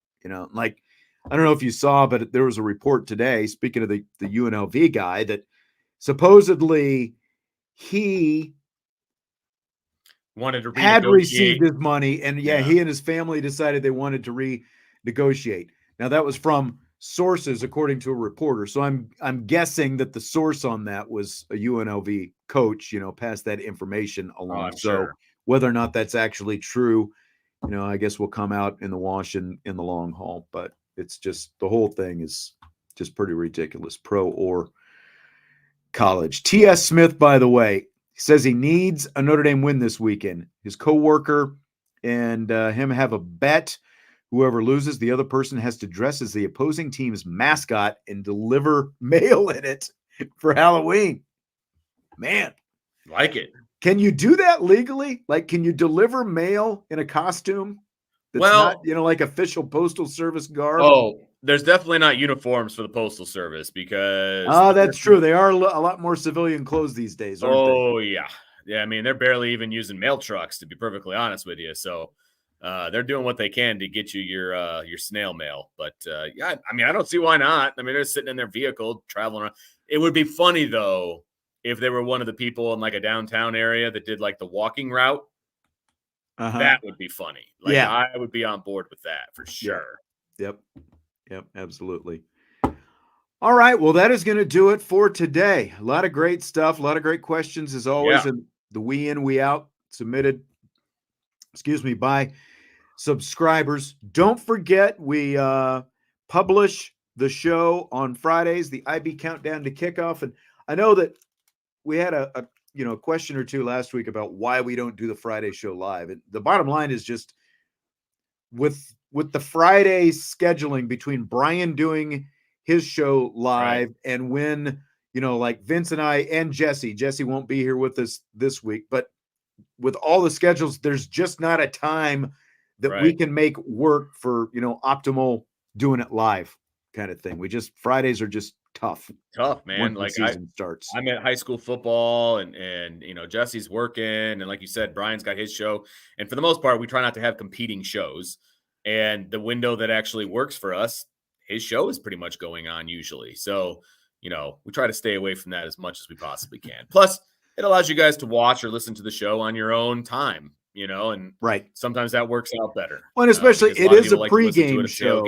Like, I don't know if you saw, but there was a report today, speaking of the UNLV guy, that supposedly he had received his money, and he and his family decided they wanted to renegotiate. Now that was from sources, according to a reporter. So I'm guessing that the source on that was a UNLV coach, passed that information along. Whether or not that's actually true, I guess will come out in the wash in the long haul. But it's just, the whole thing is just pretty ridiculous, pro or college. T.S. Smith, by the way, says he needs a Notre Dame win this weekend. His coworker and him have a bet. Whoever loses, the other person has to dress as the opposing team's mascot and deliver mail in it for Halloween. Man. Like it. Can you do that legally? Like, can you deliver mail in a costume that's not, like official Postal Service garb? Oh, there's definitely not uniforms for the Postal Service because... Oh, that's true. They are a lot more civilian clothes these days, aren't they? Oh, yeah. Yeah, I mean, they're barely even using mail trucks, to be perfectly honest with you. So... they're doing what they can to get you your snail mail. But, I mean, I don't see why not. I mean, they're sitting in their vehicle traveling around. It would be funny, though, if they were one of the people in, like, a downtown area that did, like, the walking route. That would be funny. Like, I would be on board with that for sure. Yep, absolutely. All right, well, that is going to do it for today. A lot of great stuff, a lot of great questions, as always, and the we in, we out submitted, by subscribers. Don't forget, we publish the show on Fridays, the IB Countdown to Kickoff. And I know that we had a question or two last week about why we don't do the Friday show live. And the bottom line is just with the Friday scheduling between Brian doing his show live and when, like Vince and I and Jesse won't be here with us this week, but with all the schedules, there's just not a time that we can make work for, optimal doing it live kind of thing. Fridays are just tough, man. Like season starts. I'm at high school football and Jesse's working. And like you said, Brian's got his show. And for the most part, we try not to have competing shows. And the window that actually works for us, his show is pretty much going on usually. So, we try to stay away from that as much as we possibly can. Plus, it allows you guys to watch or listen to the show on your own time, and sometimes that works out better. Well, and especially it is a pregame show.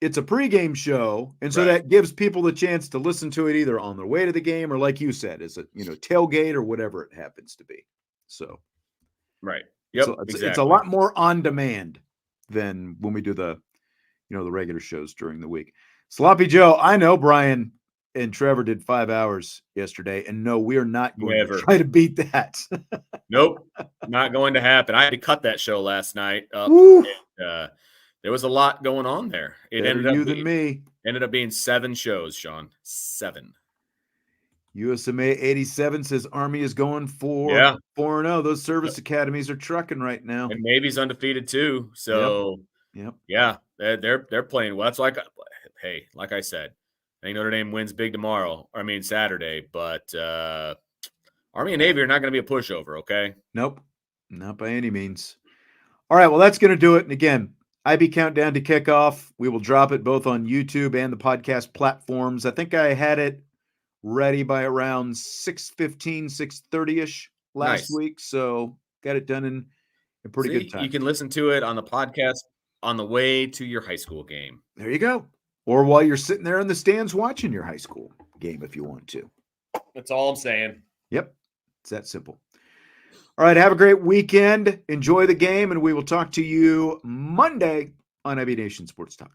It's a pregame show, and so that gives people the chance to listen to it either on their way to the game or, like you said, as a tailgate or whatever it happens to be. So Right. Yep. it's a lot more on demand than when we do the regular shows during the week. Sloppy Joe, I know Brian and Trevor did 5 hours yesterday, and no, we are not going to try to beat that. Nope, not going to happen. I had to cut that show last night. There was a lot going on there. It ended up being 7 shows, Sean. 7. USMA 87 says Army is going for 4-0. Those service academies are trucking right now. And Navy's undefeated too. So yeah, they're playing well. That's like I said, I think Notre Dame wins big Saturday, but Army and Navy are not going to be a pushover, okay? Nope, not by any means. All right, well, that's going to do it. And again, IB Countdown to Kickoff. We will drop it both on YouTube and the podcast platforms. I think I had it ready by around 6:15, 6:30-ish last week, so got it done in a pretty good time. You can listen to it on the podcast on the way to your high school game. There you go. Or while you're sitting there in the stands watching your high school game if you want to. That's all I'm saying. Yep. It's that simple. All right. Have a great weekend. Enjoy the game, and we will talk to you Monday on IB Nation Sports Talk.